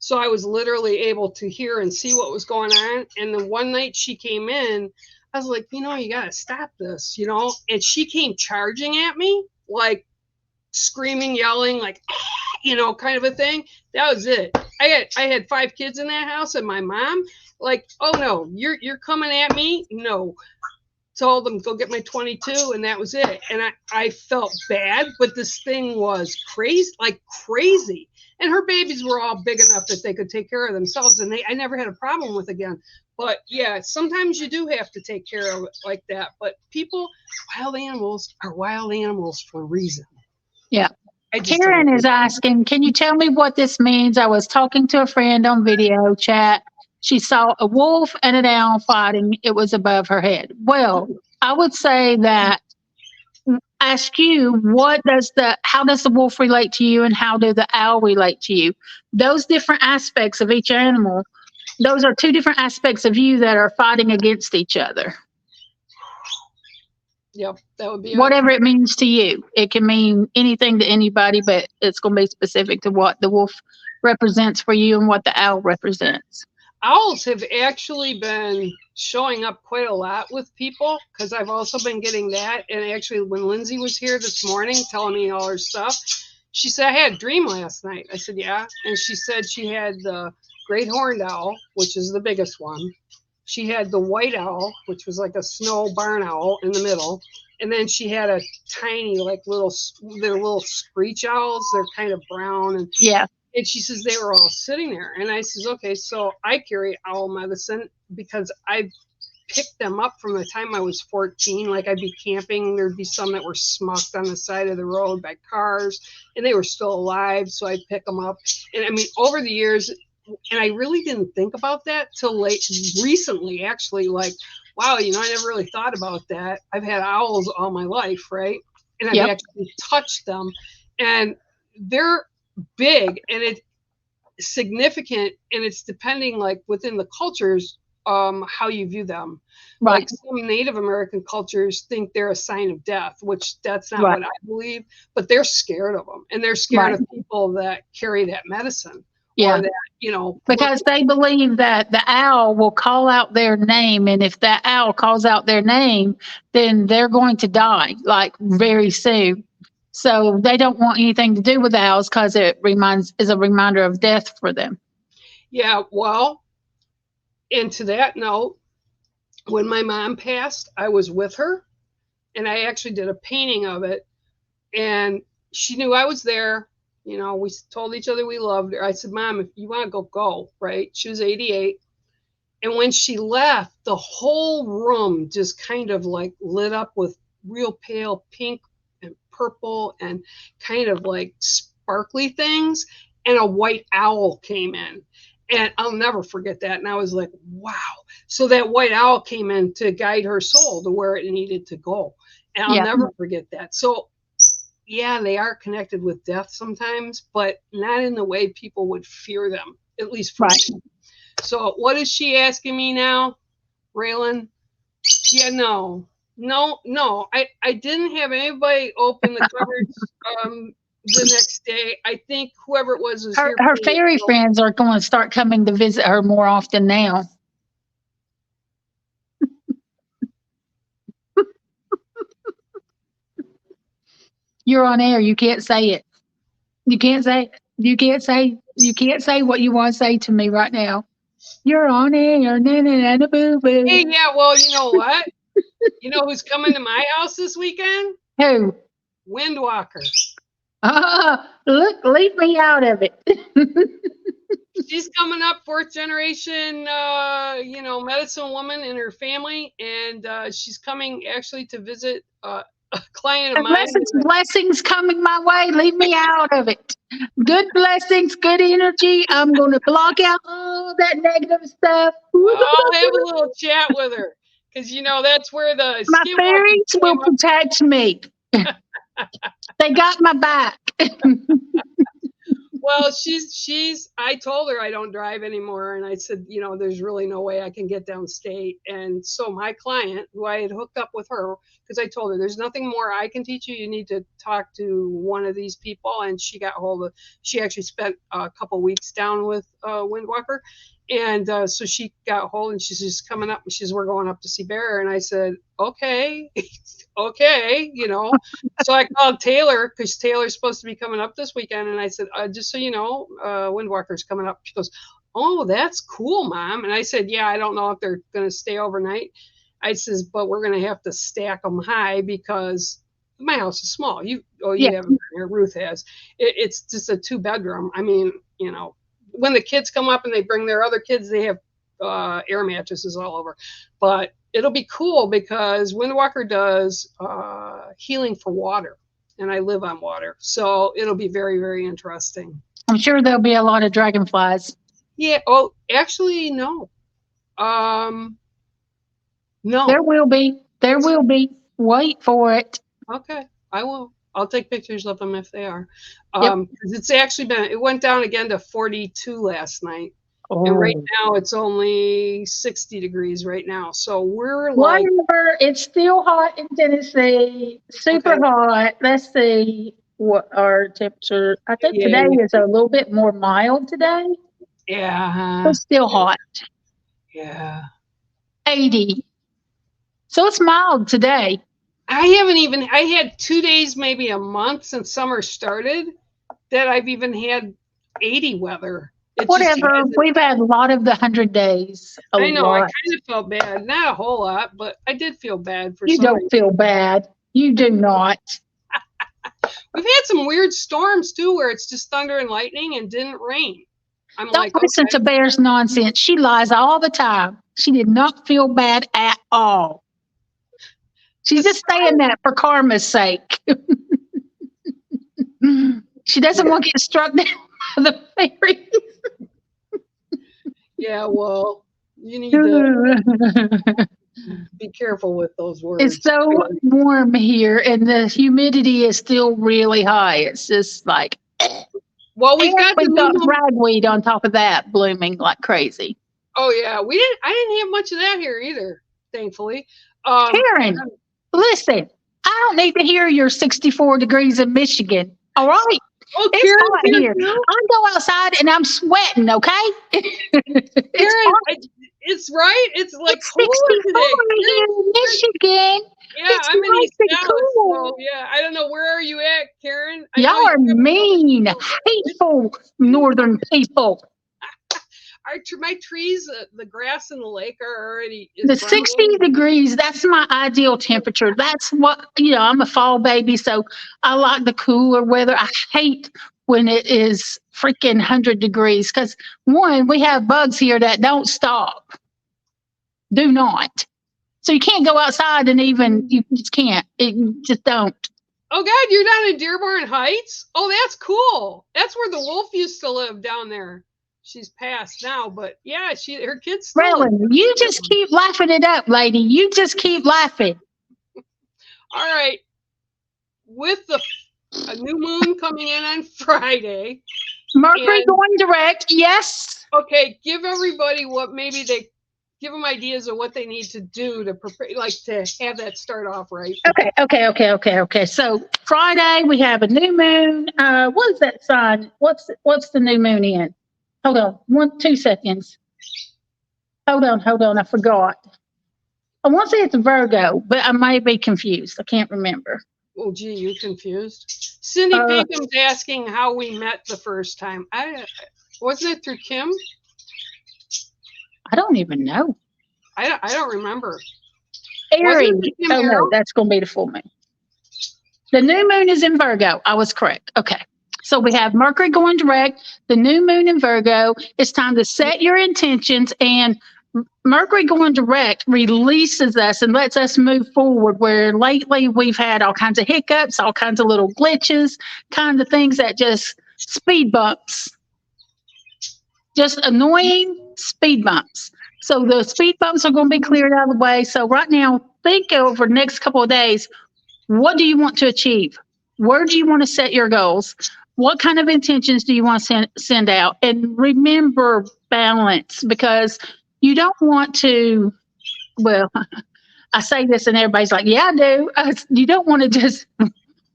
so I was literally able to hear and see what was going on. And the one night she came in, I was like, you gotta stop this, And she came charging at me, like screaming, yelling, like, kind of a thing. That was it. I had 5 kids in that house, and my mom, like, oh no, you're coming at me. No. Told them go get my 22, and that was it. And I felt bad, but this thing was crazy. And her babies were all big enough that they could take care of themselves, and I never had a problem with again. But yeah, sometimes you do have to take care of it like that. But wild animals are wild animals for a reason. yeah. Karen is asking, can you tell me what this means? I was talking to a friend on video chat. She saw a wolf and an owl fighting. It was above her head. Well, I would say that, ask you, how does the wolf relate to you, and how do the owl relate to you? Those different aspects of each animal, those are 2 different aspects of you that are fighting against each other. Yep, that would be whatever it means to you. It can mean anything to anybody, but it's going to be specific to what the wolf represents for you and what the owl represents. Owls have actually been showing up quite a lot with people, because I've also been getting that. And actually, when Lindsay was here this morning telling me all her stuff, she said, I had a dream last night. I said, yeah. And she said she had the great horned owl, which is the biggest one. She had the white owl, which was like a snow barn owl in the middle. And then she had a tiny, they're little screech owls. They're kind of brown. And yeah. And she says they were all sitting there. And I says, okay, so I carry owl medicine because I picked them up from the time I was 14. Like, I'd be camping. There'd be some that were smucked on the side of the road by cars, and they were still alive. So I'd pick them up. And I mean, over the years, and I really didn't think about that till recently, actually, like, wow, I never really thought about that. I've had owls all my life, right? And I've actually touched them, and they're big, and it's significant, and it's depending, like, within the cultures, how you view them. Right. Like, some Native American cultures think they're a sign of death, which that's not right. what I believe, but they're scared of them, and they're scared of people that carry that medicine. Yeah. Or that, because they believe that the owl will call out their name, and if that owl calls out their name, then they're going to die, like, very soon. So they don't want anything to do with owls, because it is a reminder of death for them. Yeah, well, and to that note, when my mom passed, I was with her, and I actually did a painting of it, and she knew I was there. We told each other we loved her. I said, Mom, if you want to go, right? She was 88. And when she left, the whole room just kind of like lit up with real pale pink and purple and kind of like sparkly things. And a white owl came in. And I'll never forget that. And I was like, wow. So that white owl came in to guide her soul to where it needed to go. And I'll never forget that. So, yeah, they are connected with death sometimes, but not in the way people would fear them, at least for me. So what is she asking me now, Raylan? Yeah, no. I didn't have anybody open the cupboards the next day. I think whoever it was her fairy friends are going to start coming to visit her more often now. You're on air. You can't say it. You can't say what you want to say to me right now. You're on air. Boo boo. Hey, yeah, well, you know what? You know who's coming to my house this weekend? Who? Windwalker. Look, leave me out of it. She's coming up, 4th generation, medicine woman in her family, and she's coming actually to visit a client of mine. Unless it's blessings coming my way, leave me out of it. Good blessings, good energy. I'm going to block out all that negative stuff. I'll have a little chat with her because that's where the My skinwalkers fairies will came up. protect me. They got my back. Well, I told her I don't drive anymore. And I said, there's really no way I can get downstate. And so my client, who I had hooked up with her, because I told her there's nothing more I can teach you. You need to talk to one of these people. And she actually spent a couple weeks down with Windwalker. And so she got hold and she's just coming up and we're going up to see Bear. And I said, okay, okay, So I called Taylor because Taylor's supposed to be coming up this weekend. And I said, just so you know, Windwalker's coming up. She goes, oh, that's cool, Mom. And I said, yeah, I don't know if they're going to stay overnight. I says, but we're going to have to stack them high because my house is small. You haven't, Ruth has. It's just a 2-bedroom. I mean, when the kids come up and they bring their other kids, they have air mattresses all over. But it'll be cool because Windwalker does healing for water, and I live on water. So it'll be very, very interesting. I'm sure there'll be a lot of dragonflies. Yeah. Oh, actually, no. No. There will be. There will be. Wait for it. Okay. I will. I'll take pictures of them if they are. Yep. It's actually it went down again to 42 last night. Oh. And right now it's only 60 degrees right now. So we're like. Whatever. It's still hot in Tennessee. Super hot. Let's see what our temperature. I think today is a little bit more mild today. Yeah. It's still hot. Yeah. 80. So it's mild today. I had 2 days, maybe a month since summer started that I've even had 80 weather. Whatever. We've had a lot of the 100 days. I know. I kind of felt bad. Not a whole lot, but I did feel bad for you. You don't feel bad. You do not. We've had some weird storms too, where it's just thunder and lightning and didn't rain. Don't listen to Bear's nonsense. She lies all the time. She did not feel bad at all. She's just saying that for karma's sake. She doesn't want to get struck down by the fairies. Yeah, well, you need to be careful with those words. It's so warm here, and the humidity is still really high. It's just like, well, we've got ragweed on top of that blooming like crazy. Oh yeah, I didn't have much of that here either, thankfully. Karen, listen, I don't need to hear your 64 degrees in Michigan. All right. Oh, it's Karen, hot here. I go outside and I'm sweating, okay? Karen, it's right. It's like it's cooler today. Here in Michigan. Yeah, it's I'm in nice East Dallas. cool. So yeah, I don't know. Where are you at, Karen? Y'all are mean, hateful northern people. My trees, the grass in the lake are already. The 60 degrees, that's my ideal temperature. That's what, I'm a fall baby, so I like the cooler weather. I hate when it is freaking 100 degrees because, one, we have bugs here that don't stop. Do not. So you can't go outside and you just can't. You just don't. Oh, God, you're down in Dearborn Heights? Oh, that's cool. That's where the wolf used to live down there. She's passed now, but yeah, her kids still really, you just keep laughing it up, lady. You just keep laughing. All right. With a new moon coming in on Friday. Mercury going direct, yes. Okay, give everybody give them ideas of what they need to do to prepare, to have that start off right. Okay. So Friday we have a new moon. What is that sign? What's the new moon in? Hold on, 2 seconds. Hold on, I forgot. I want to say it's a Virgo, but I might be confused. I can't remember. Oh, gee, you're confused? Cindy Pinkham's asking how we met the first time. Wasn't it through Kim? I don't even know. I don't remember. Aries. Oh, no, that's going to be the full moon. The new moon is in Virgo. I was correct. Okay. So we have Mercury going direct, the new moon in Virgo. It's time to set your intentions and Mercury going direct releases us and lets us move forward, where lately we've had all kinds of hiccups, all kinds of little glitches, kind of things that just speed bumps, just annoying speed bumps. So the speed bumps are going to be cleared out of the way. So right now, think over the next couple of days, what do you want to achieve? Where do you want to set your goals? What kind of intentions do you want to send out? And remember balance, because you don't want to, well, I say this and everybody's like, yeah, I do. You don't want to just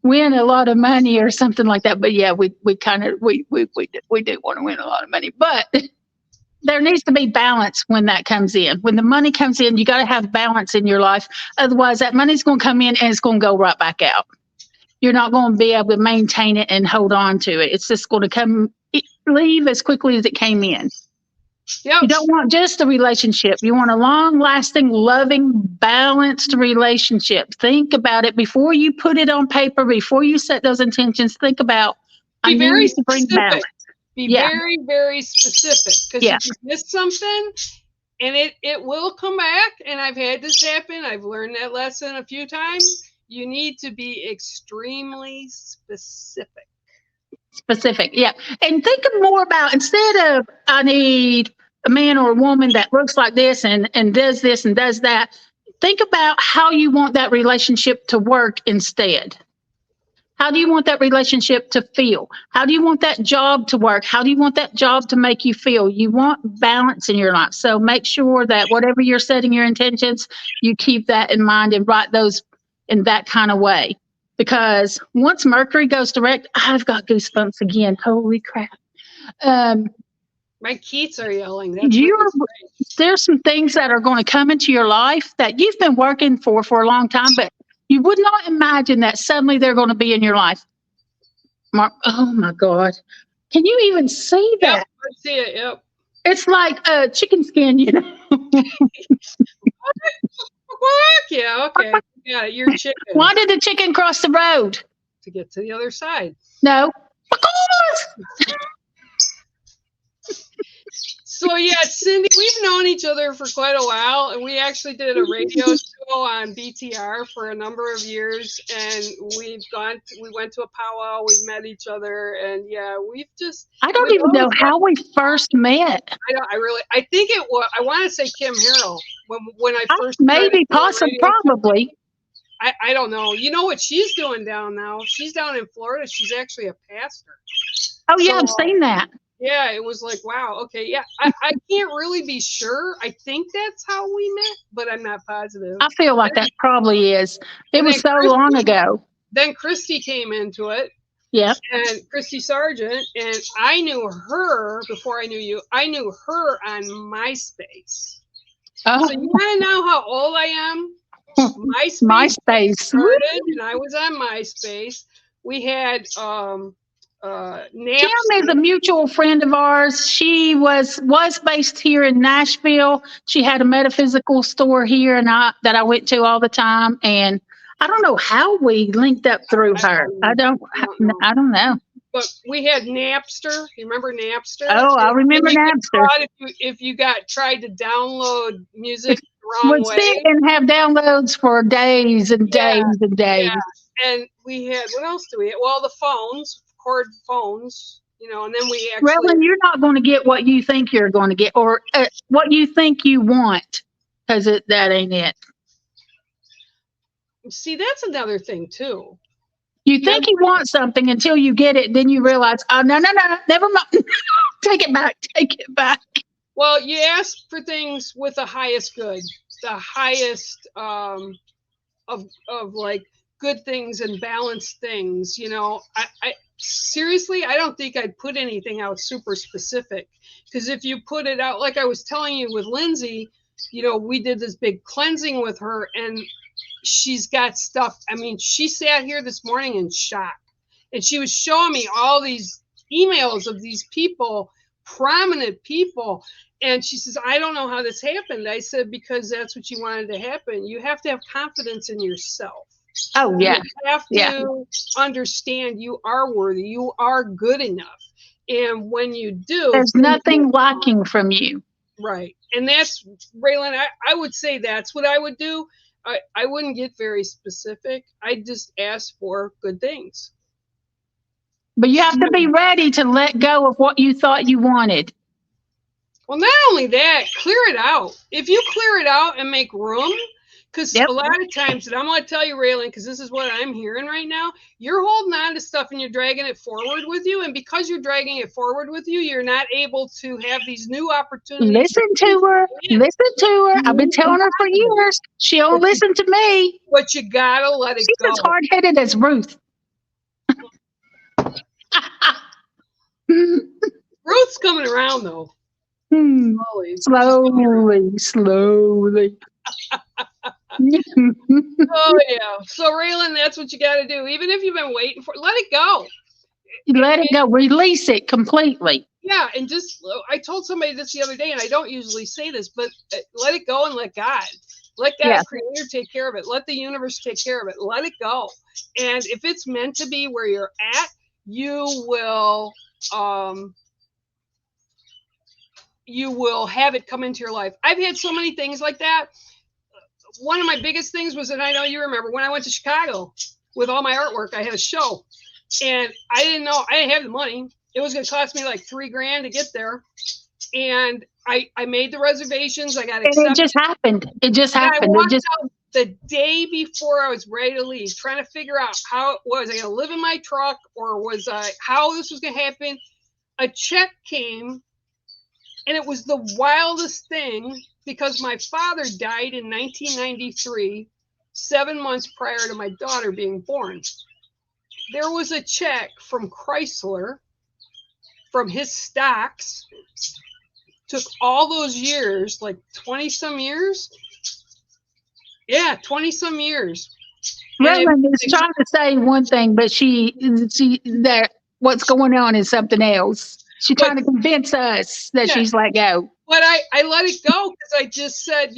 win a lot of money or something like that. But yeah, we do want to win a lot of money. But there needs to be balance when that comes in. When the money comes in, you got to have balance in your life. Otherwise, that money's going to come in and it's going to go right back out. You're not going to be able to maintain it and hold on to it. It's just going to leave as quickly as it came in. Yep. You don't want just a relationship. You want a long-lasting, loving, balanced relationship. Think about it before you put it on paper, before you set those intentions. Think about, be very specific. Be very, very specific. Because if you miss something, and it will come back, and I've had this happen. I've learned that lesson a few times. You need to be extremely specific. Yeah. And think more about, instead of, I need a man or a woman that looks like this and does this and does that, think about how you want that relationship to work instead. How do you want that relationship to feel? How do you want that job to work? How do you want that job to make you feel? You want balance in your life. So make sure that whatever you're setting your intentions, you keep that in mind and write those in that kind of way. Because once Mercury goes direct, I've got goosebumps again. Holy crap. My kids are yelling. There's some things that are going to come into your life that you've been working for a long time, but you would not imagine that suddenly they're going to be in your life. Oh my God. Can you even see that? Yep, I see it, yep. It's like a chicken skin, you know. What? Yeah, okay. Yeah, you're chicken. Why did the chicken cross the road? To get to the other side. No. So yeah, Cindy, we've known each other for quite a while, and we actually did a radio show on BTR for a number of years, and we went to a powwow, we met each other, and yeah, I don't even know how we first met. I think it was, I want to say Kim Harrell when I first probably. I don't know. You know what she's doing down now? She's down in Florida. She's actually a pastor. Oh yeah, I've seen that. Yeah, it was like, wow, okay, yeah. I can't really be sure. I think that's how we met, but I'm not positive. I feel like that probably is. It was so long ago. Then Christy came into it. Yeah. And Christy Sargent, and I knew her before I knew you. I knew her on MySpace. Oh. So you want to know how old I am? MySpace started, and I was on MySpace. We had Kim is a mutual friend of ours. She was based here in Nashville. She had a metaphysical store here, and that I went to all the time. And I don't know how we linked up through her. I don't know. But we had Napster. You remember Napster? Oh, I remember Napster. If you tried to download music the wrong way. Sit and have downloads for days and days and days. Yeah. And we had, what else do we have? Well, the phones. Cord phones, you know, and then we actually. Well, and you're not going to get what you think you're going to get, or what you think you want, because that ain't it. See, that's another thing too. You think you want something until you get it, then you realize, oh no, never mind. Take it back. Well, you ask for things with the highest good, the highest of like good things and balanced things. You know, I seriously, I don't think I'd put anything out super specific, because if you put it out, like I was telling you with Lindsay, you know, we did this big cleansing with her, and she's got stuff. I mean, she sat here this morning in shock, and she was showing me all these emails of these people, prominent people. And she says, I don't know how this happened. I said, because that's what you wanted to happen. You have to have confidence in yourself. Oh, yeah. You have to understand you are worthy. You are good enough. And when you do, there's nothing lacking from you. Right. And that's, Raylan, I would say that's what I would do. I wouldn't get very specific. I'd just ask for good things. But you have to be ready to let go of what you thought you wanted. Well, not only that, clear it out. If you clear it out and make room, because a lot of times, and I'm going to tell you, Raylan, because this is what I'm hearing right now, you're holding on to stuff and you're dragging it forward with you. And because you're dragging it forward with you, you're not able to have these new opportunities. Listen to her. Listen to her. I've been telling her for years. She don't listen to me. But you got to let it go. She's as hard-headed as Ruth. Ruth's coming around, though. Slowly. Oh, yeah. So, Raylan, that's what you got to do. Even if you've been waiting for it, let it go. Let it go. Release it completely. Yeah. And just, I told somebody this the other day, and I don't usually say this, but let it go and let God. Let God's creator take care of it. Let the universe take care of it. Let it go. And if it's meant to be where you're at, you will have it come into your life. I've had so many things like that. One of my biggest things was, and I know you remember, when I went to Chicago with all my artwork, I had a show, and I didn't have the money. It was going to cost me like $3,000 to get there. And I made the reservations. I got accepted. And it just happened. I walked out the day before I was ready to leave, trying to figure out how it was. I going to live in my truck, or how this was going to happen. A check came, and it was the wildest thing, because my father died in 1993, 7 months prior to my daughter being born. There was a check from Chrysler, from his stocks. Took all those years, like 20 some years. Yeah, 20 some years. Raylan is trying to say one thing, but she that what's going on is something else. She's trying to convince us that she's let go. But I let it go, because I just said,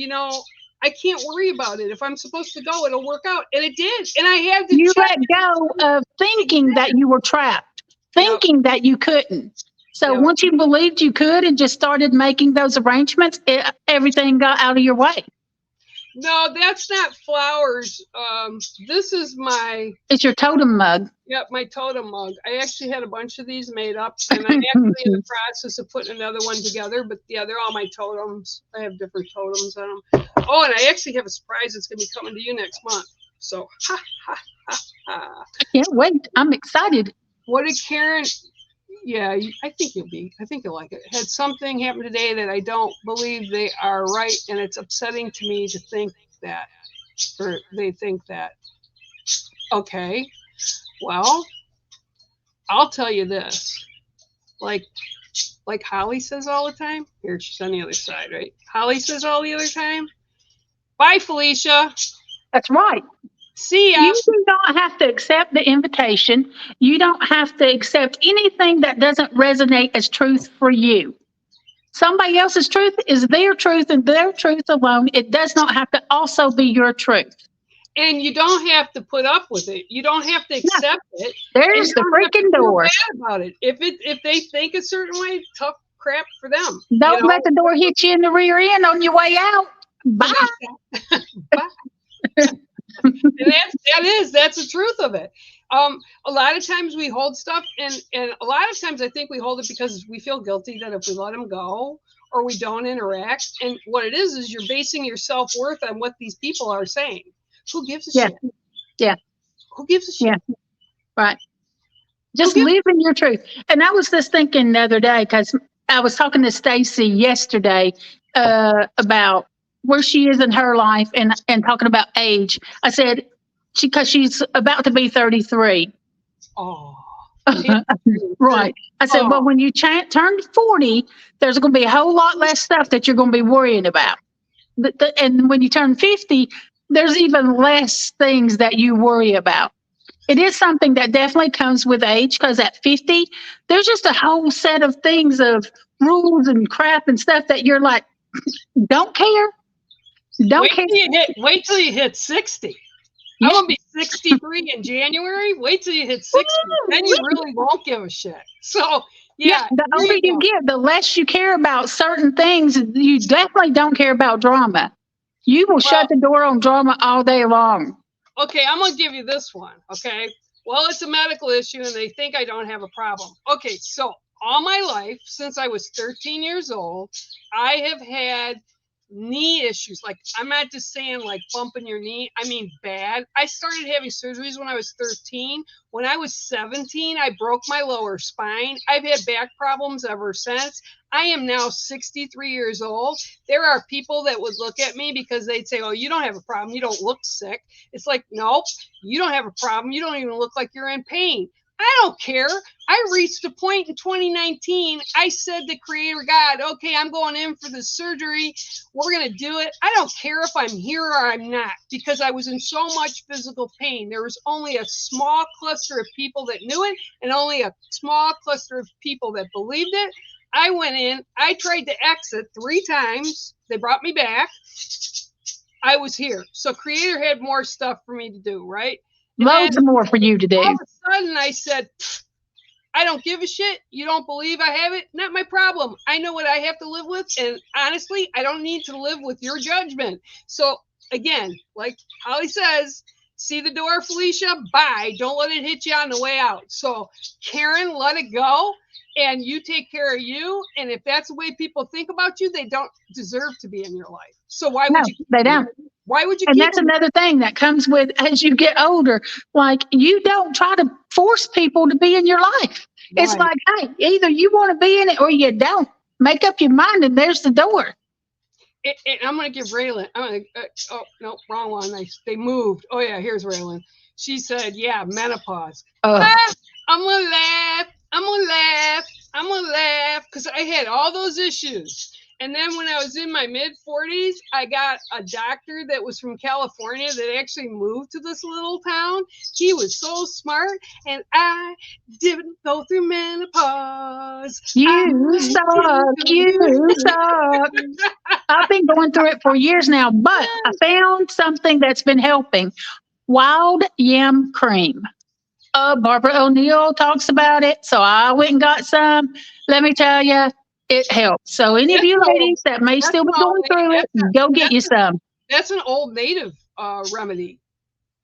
I can't worry about it. If I'm supposed to go, it'll work out. And it did. And I had to let go of thinking that you were trapped, thinking that you couldn't. So once you believed you could and just started making those arrangements, everything got out of your way. No, that's not flowers. This is It's your totem mug. Yep, my totem mug. I actually had a bunch of these made up, and I'm actually in the process of putting another one together. But yeah, they're all my totems. I have different totems on them. Oh, and I actually have a surprise that's going to be coming to you next month. So, ha, ha, ha, ha. I can't wait. I'm excited. What did Karen... Yeah, I think you'll like it. Had something happen today that I don't believe they are right, and it's upsetting to me to think that, or they think that. Okay, well, I'll tell you this. Like Holly says all the time. Here, she's on the other side, right? Holly says all the other time. Bye, Felicia. That's right. See ya. You do not have to accept the invitation. You don't have to accept anything that doesn't resonate as truth for you. Somebody else's truth is their truth and their truth alone. It does not have to also be your truth. And you don't have to put up with it. You don't have to accept it. There's the freaking door. Bad about it. If they think a certain way, tough crap for them. Don't let the door hit you in the rear end on your way out. Bye. Bye. And that's the truth of it. A lot of times we hold stuff, and a lot of times I think we hold it because we feel guilty that if we let them go or we don't interact. And what it is you're basing your self-worth on what these people are saying. Who gives a shit? Yeah. Who gives a shit? Yeah. Right. Just live in your truth. And I was just thinking the other day, because I was talking to Stacy yesterday about where she is in her life and talking about age. I said, because she's about to be 33. Oh. Right. I said, well, when you turn 40, there's going to be a whole lot less stuff that you're going to be worrying about. And when you turn 50, there's even less things that you worry about. It is something that definitely comes with age, because at 50, there's just a whole set of things, of rules and crap and stuff that you're like, don't care. Wait till you hit 60. I'm going to be 63 in January. Wait till you hit 60. Then you really won't give a shit. So Yeah, the there older you you go. get, the less you care about certain things. You definitely don't care about drama. You will Well, shut the door on drama all day long. okay, I'm gonna give you this one. Okay. Well, it's a medical issue and they think I don't have a problem. Okay, so all my life, since I was 13 years old, I have had knee issues. Like, I'm not just saying like bumping your knee, I mean bad. I started having surgeries when I was 13. When I was 17, I broke my lower spine. I've had back problems ever since. I am now 63 years old. There are people that would look at me because they'd say, "Oh, you don't have a problem. You don't look sick." It's like, nope, you don't have a problem. You don't even look like you're in pain. I don't care. I reached a point in 2019. I said to Creator God, okay, I'm going in for this surgery. We're going to do it. I don't care if I'm here or I'm not, because I was in so much physical pain. There was only a small cluster of people that knew it and only a small cluster of people that believed it. I went in. I tried to exit 3 times. They brought me back. I was here. So Creator had more stuff for me to do, right? And then Loads more for you to all do. of a sudden I said, I don't give a shit. You don't believe I have it? Not my problem. I know what I have to live with. And honestly, I don't need to live with your judgment. So again, like Holly says, see the door, Felicia? Bye. Don't let it hit you on the way out. So Karen, let it go. And you take care of you. And if that's the way people think about you, they don't deserve to be in your life. So why No, would you keep they them? don't. Why would you And keep that's them? another thing that comes with as you get older. Like, you don't try to force people to be in your life. It's Right. like, hey, either you want to be in it or you don't. Make up your mind, and there's the door. I'm going to give Raylan. Oh no, wrong one. They moved. Oh yeah, here's Raylan. She said, "Yeah, menopause." Oh, Ah, I'm gonna laugh. I'm gonna laugh. I'm gonna laugh because I had all those issues. And then when I was in my mid 40s, I got a doctor that was from California that actually moved to this little town. He was so smart, and I didn't go through menopause. I you suck. You suck. I've been going through it for years now, but I found something that's been helping. Wild yam cream. Barbara O'Neill talks about it, so I went and got some. Let me tell you, it helps. So any of That's you an old. ladies that may That's still an be old. going through it, go get you That's some. that's an old native remedy.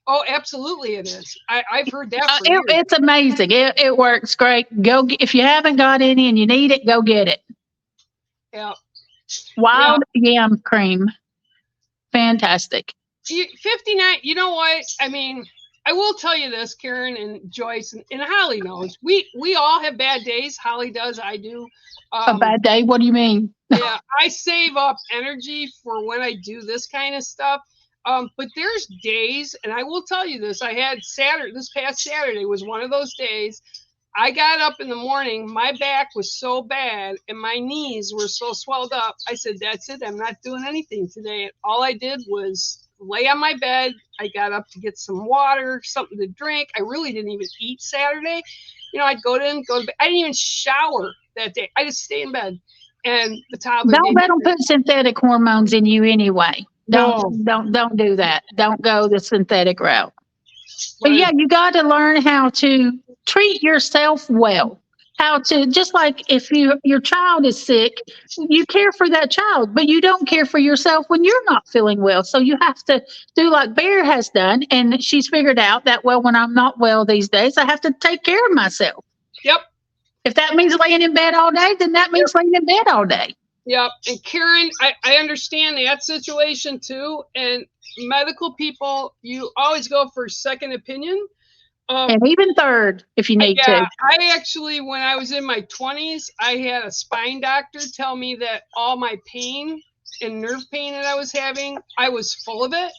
Oh, absolutely, it is. I've heard that for years. It's amazing. It works great. If you haven't got any and you need it, go get it. Yeah. Now, Wild yam cream, fantastic. 59. You know what? I mean, I will tell you this, Karen and Joyce and Holly knows. We all have bad days. Holly does. I do. A bad day? What do you mean? Yeah, I save up energy for when I do this kind of stuff. But there's days, and I will tell you this. I had Saturday. This past Saturday was one of those days. I got up in the morning. My back was so bad, and my knees were so swelled up. I said, "That's it. I'm not doing anything today." And all I did was lay on my bed. I got up to get some water, something to drink. I really didn't even eat Saturday. I'd go to bed. I didn't even shower that day. I just stay in bed. And the toddler Don't gave let me them put synthetic hormones in you anyway. no. Don't do that. Don't go the synthetic route. But Right. yeah, you got to learn how to treat yourself well. How to, just like if your child is sick, you care for that child, but you don't care for yourself when you're not feeling well. So you have to do like Bear has done, and she's figured out that, well, when I'm not well these days, I have to take care of myself. Yep. If that means laying in bed all day, then that Yep. means laying in bed all day. Yep. And Karen, I understand that situation too. And medical people, you always go for second opinion. And even third, if you need Yeah, to. I actually, when I was in my 20s, I had a spine doctor tell me that all my pain and nerve pain that I was having, I was full of it.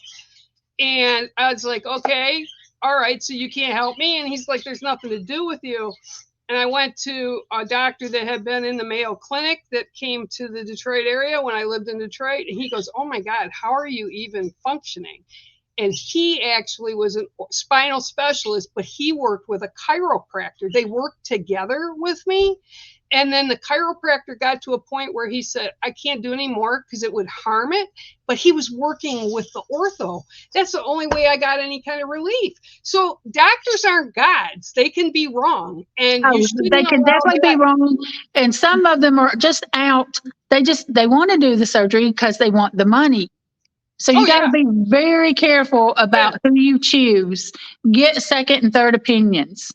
And I was like, okay, all right, so you can't help me. And he's like, there's nothing to do with you. And I went to a doctor that had been in the Mayo Clinic that came to the Detroit area when I lived in Detroit. And he goes, oh my God, how are you even functioning? And he actually was a spinal specialist, but he worked with a chiropractor. They worked together with me. And then the chiropractor got to a point where he said, I can't do any more because it would harm it. But he was working with the ortho. That's the only way I got any kind of relief. So doctors aren't gods. They can be wrong. And you shouldn't they can allow definitely be wrong. And some of them are just out. They want to do the surgery because they want the money. So you got to be very careful about who you choose. Get second and third opinions.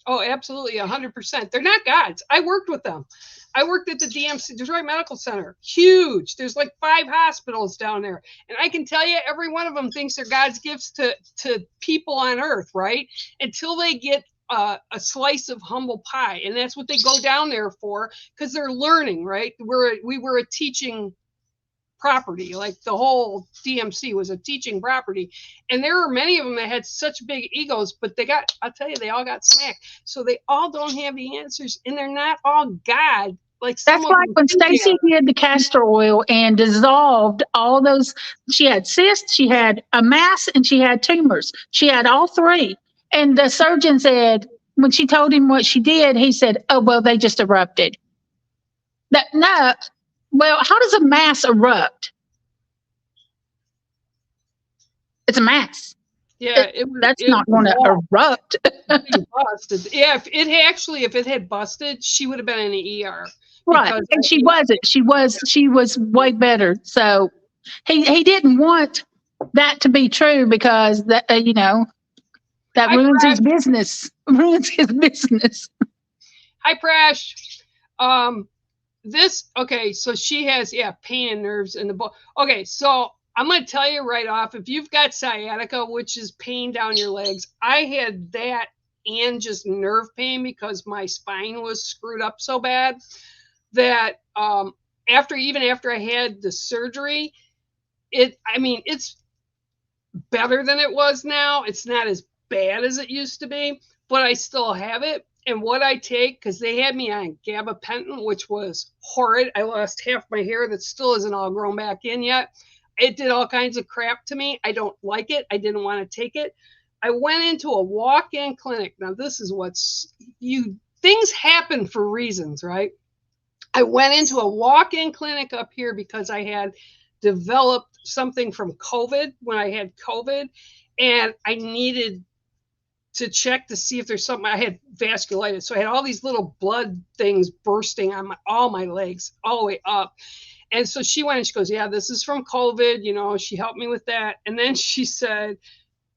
Oh, absolutely, 100%. They're not gods. I worked with them. I worked at the DMC, Detroit Medical Center. Huge. There's like 5 hospitals down there. And I can tell you, every one of them thinks they're God's gifts to people on earth, right? Until they get a slice of humble pie. And that's what they go down there for, because they're learning, right? We were a teaching property. Like the whole DMC was a teaching property, and there were many of them that had such big egos, but I'll tell you, they all got smacked. So they all don't have the answers, and they're not all God. Like that's like when Stacy did the castor oil and dissolved all those. She had cysts, she had a mass, and she had tumors. She had all 3. And the surgeon said, when she told him what she did, he said, "Oh, well, they just erupted." No. Well, how does a mass erupt? It's a mass. Yeah, that's not going to erupt. Busted. Yeah, if it had busted, she would have been in the ER. Right, and she wasn't. She was way better. So he didn't want that to be true because that that ruins his business. Ruins his business. Hi, Prash. So she has pain and nerves in the bone. Okay, so I'm going to tell you right off, if you've got sciatica, which is pain down your legs, I had that and just nerve pain because my spine was screwed up so bad that after I had the surgery, it's better than it was now. It's not as bad as it used to be, but I still have it. And what I take, because they had me on gabapentin, which was horrid. I lost half my hair that still isn't all grown back in yet. It did all kinds of crap to me. I don't like it. I didn't want to take it. I went into a walk-in clinic. Now, this is things happen for reasons, right? I went into a walk-in clinic up here because I had developed something from COVID when I had COVID, and I needed to check to see if there's something. I had vasculitis, so I had all these little blood things bursting on all my legs all the way up. And so she went and she goes, yeah, this is from COVID. She helped me with that. And then she said,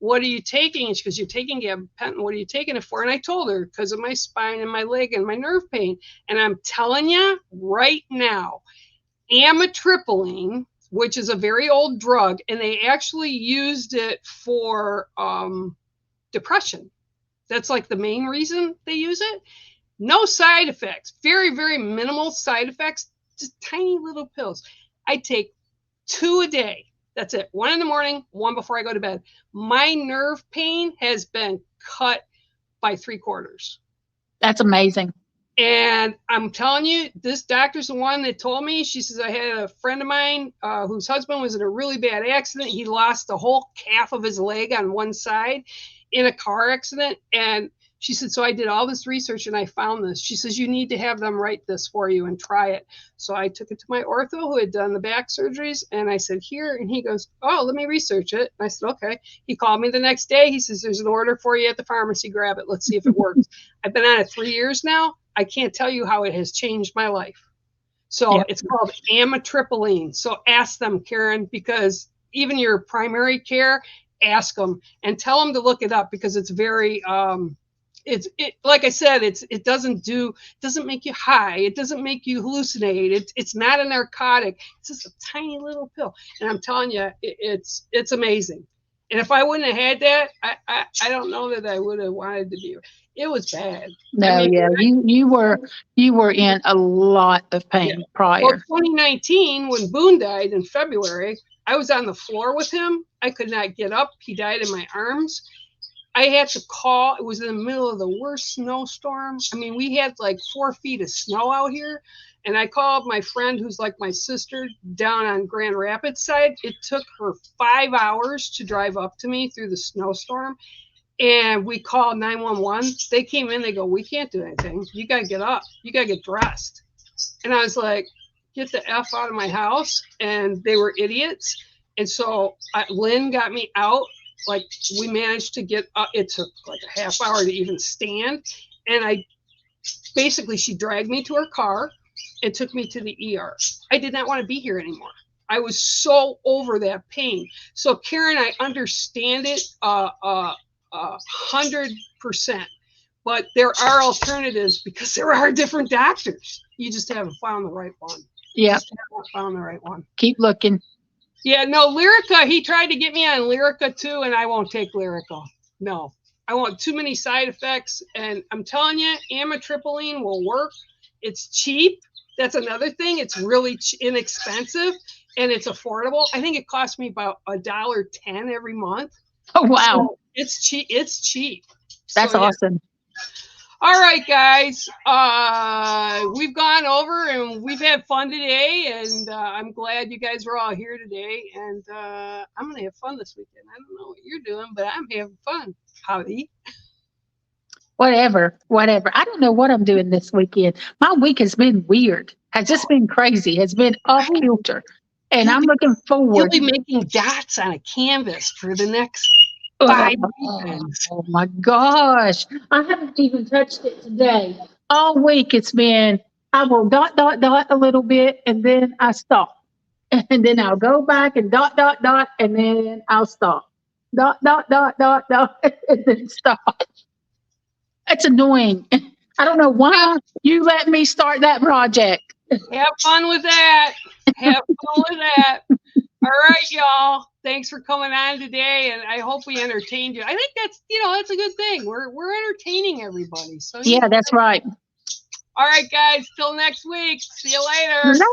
what are you taking? And she goes, you're taking gabapentin. What are you taking it for? And I told her, because of my spine and my leg and my nerve pain. And I'm telling you right now, amitriptyline, which is a very old drug, and they actually used it for depression. That's like the main reason they use it. No side effects, very, very minimal side effects, just tiny little pills. I take 2 a day. That's it. 1 in the morning, 1 before I go to bed. My nerve pain has been cut by 3/4. That's amazing. And I'm telling you, this doctor's the one that told me. She says, I had a friend of mine whose husband was in a really bad accident. He lost the whole calf of his leg on one side in a car accident. And she said, so I did all this research and I found this. She says, you need to have them write this for you and try it. So I took it to my ortho who had done the back surgeries. And I said, here. And he goes, oh, let me research it. And I said, okay. He called me the next day. He says, there's an order for you at the pharmacy. Grab it. Let's see if it works. I've been on it 3 years now. I can't tell you how it has changed my life. So It's called amitriptyline. So ask them, Karen, because even your primary care, ask them and tell them to look it up because it's very like I said, it doesn't make you high, it doesn't make you hallucinate, it's not a narcotic, it's just a tiny little pill. And I'm telling you, it's amazing. And if I wouldn't have had that, I don't know that I would have wanted to be. It was bad. No, you were in a lot of pain prior. Well, 2019, when Boone died in February, I was on the floor with him. I could not get up. He died in my arms. I had to call. It was in the middle of the worst snowstorm. I mean, we had like 4 feet of snow out here. And I called my friend who's like my sister down on Grand Rapids side. It took her 5 hours to drive up to me through the snowstorm. And we called 911. They came in, they go, we can't do anything. You got to get up. You got to get dressed. And I was like, get the F out of my house. And they were idiots. And so Lynn got me out. Like, we managed to get up. It took like a half hour to even stand. And she dragged me to her car and took me to the ER. I did not want to be here anymore. I was so over that pain. So Karen, I understand it 100%, but there are alternatives because there are different doctors. You just haven't found the right one. Yeah. Haven't found the right one. Keep looking. Yeah, no, Lyrica, he tried to get me on Lyrica too, and I won't take Lyrica. No, I want too many side effects. And I'm telling you, amitriptyline will work. It's cheap. That's another thing. It's really inexpensive and it's affordable. I think it costs me about $1.10 every month. Oh, wow. So it's cheap. It's cheap. That's awesome. All right, guys. We've gone over and we've had fun today, and I'm glad you guys were all here today. And I'm going to have fun this weekend. I don't know what you're doing, but I'm having fun. Howdy. Whatever. I don't know what I'm doing this weekend. My week has been weird. Has just been crazy. Has been off kilter. And I'm looking forward. You'll be making dots on a canvas for the next 5 weekends. Oh my gosh. I haven't even touched it today. All week it's been, I will dot a little bit and then I stop. And then I'll go back and dot, and then I'll stop. Dot, and then stop. It's annoying. I don't know why you let me start that project. Have fun with that. All right, y'all. Thanks for coming on today, and I hope we entertained you. I think that's a good thing. We're entertaining everybody. So yeah, that's right. All right, guys. Till next week. See you later. Later.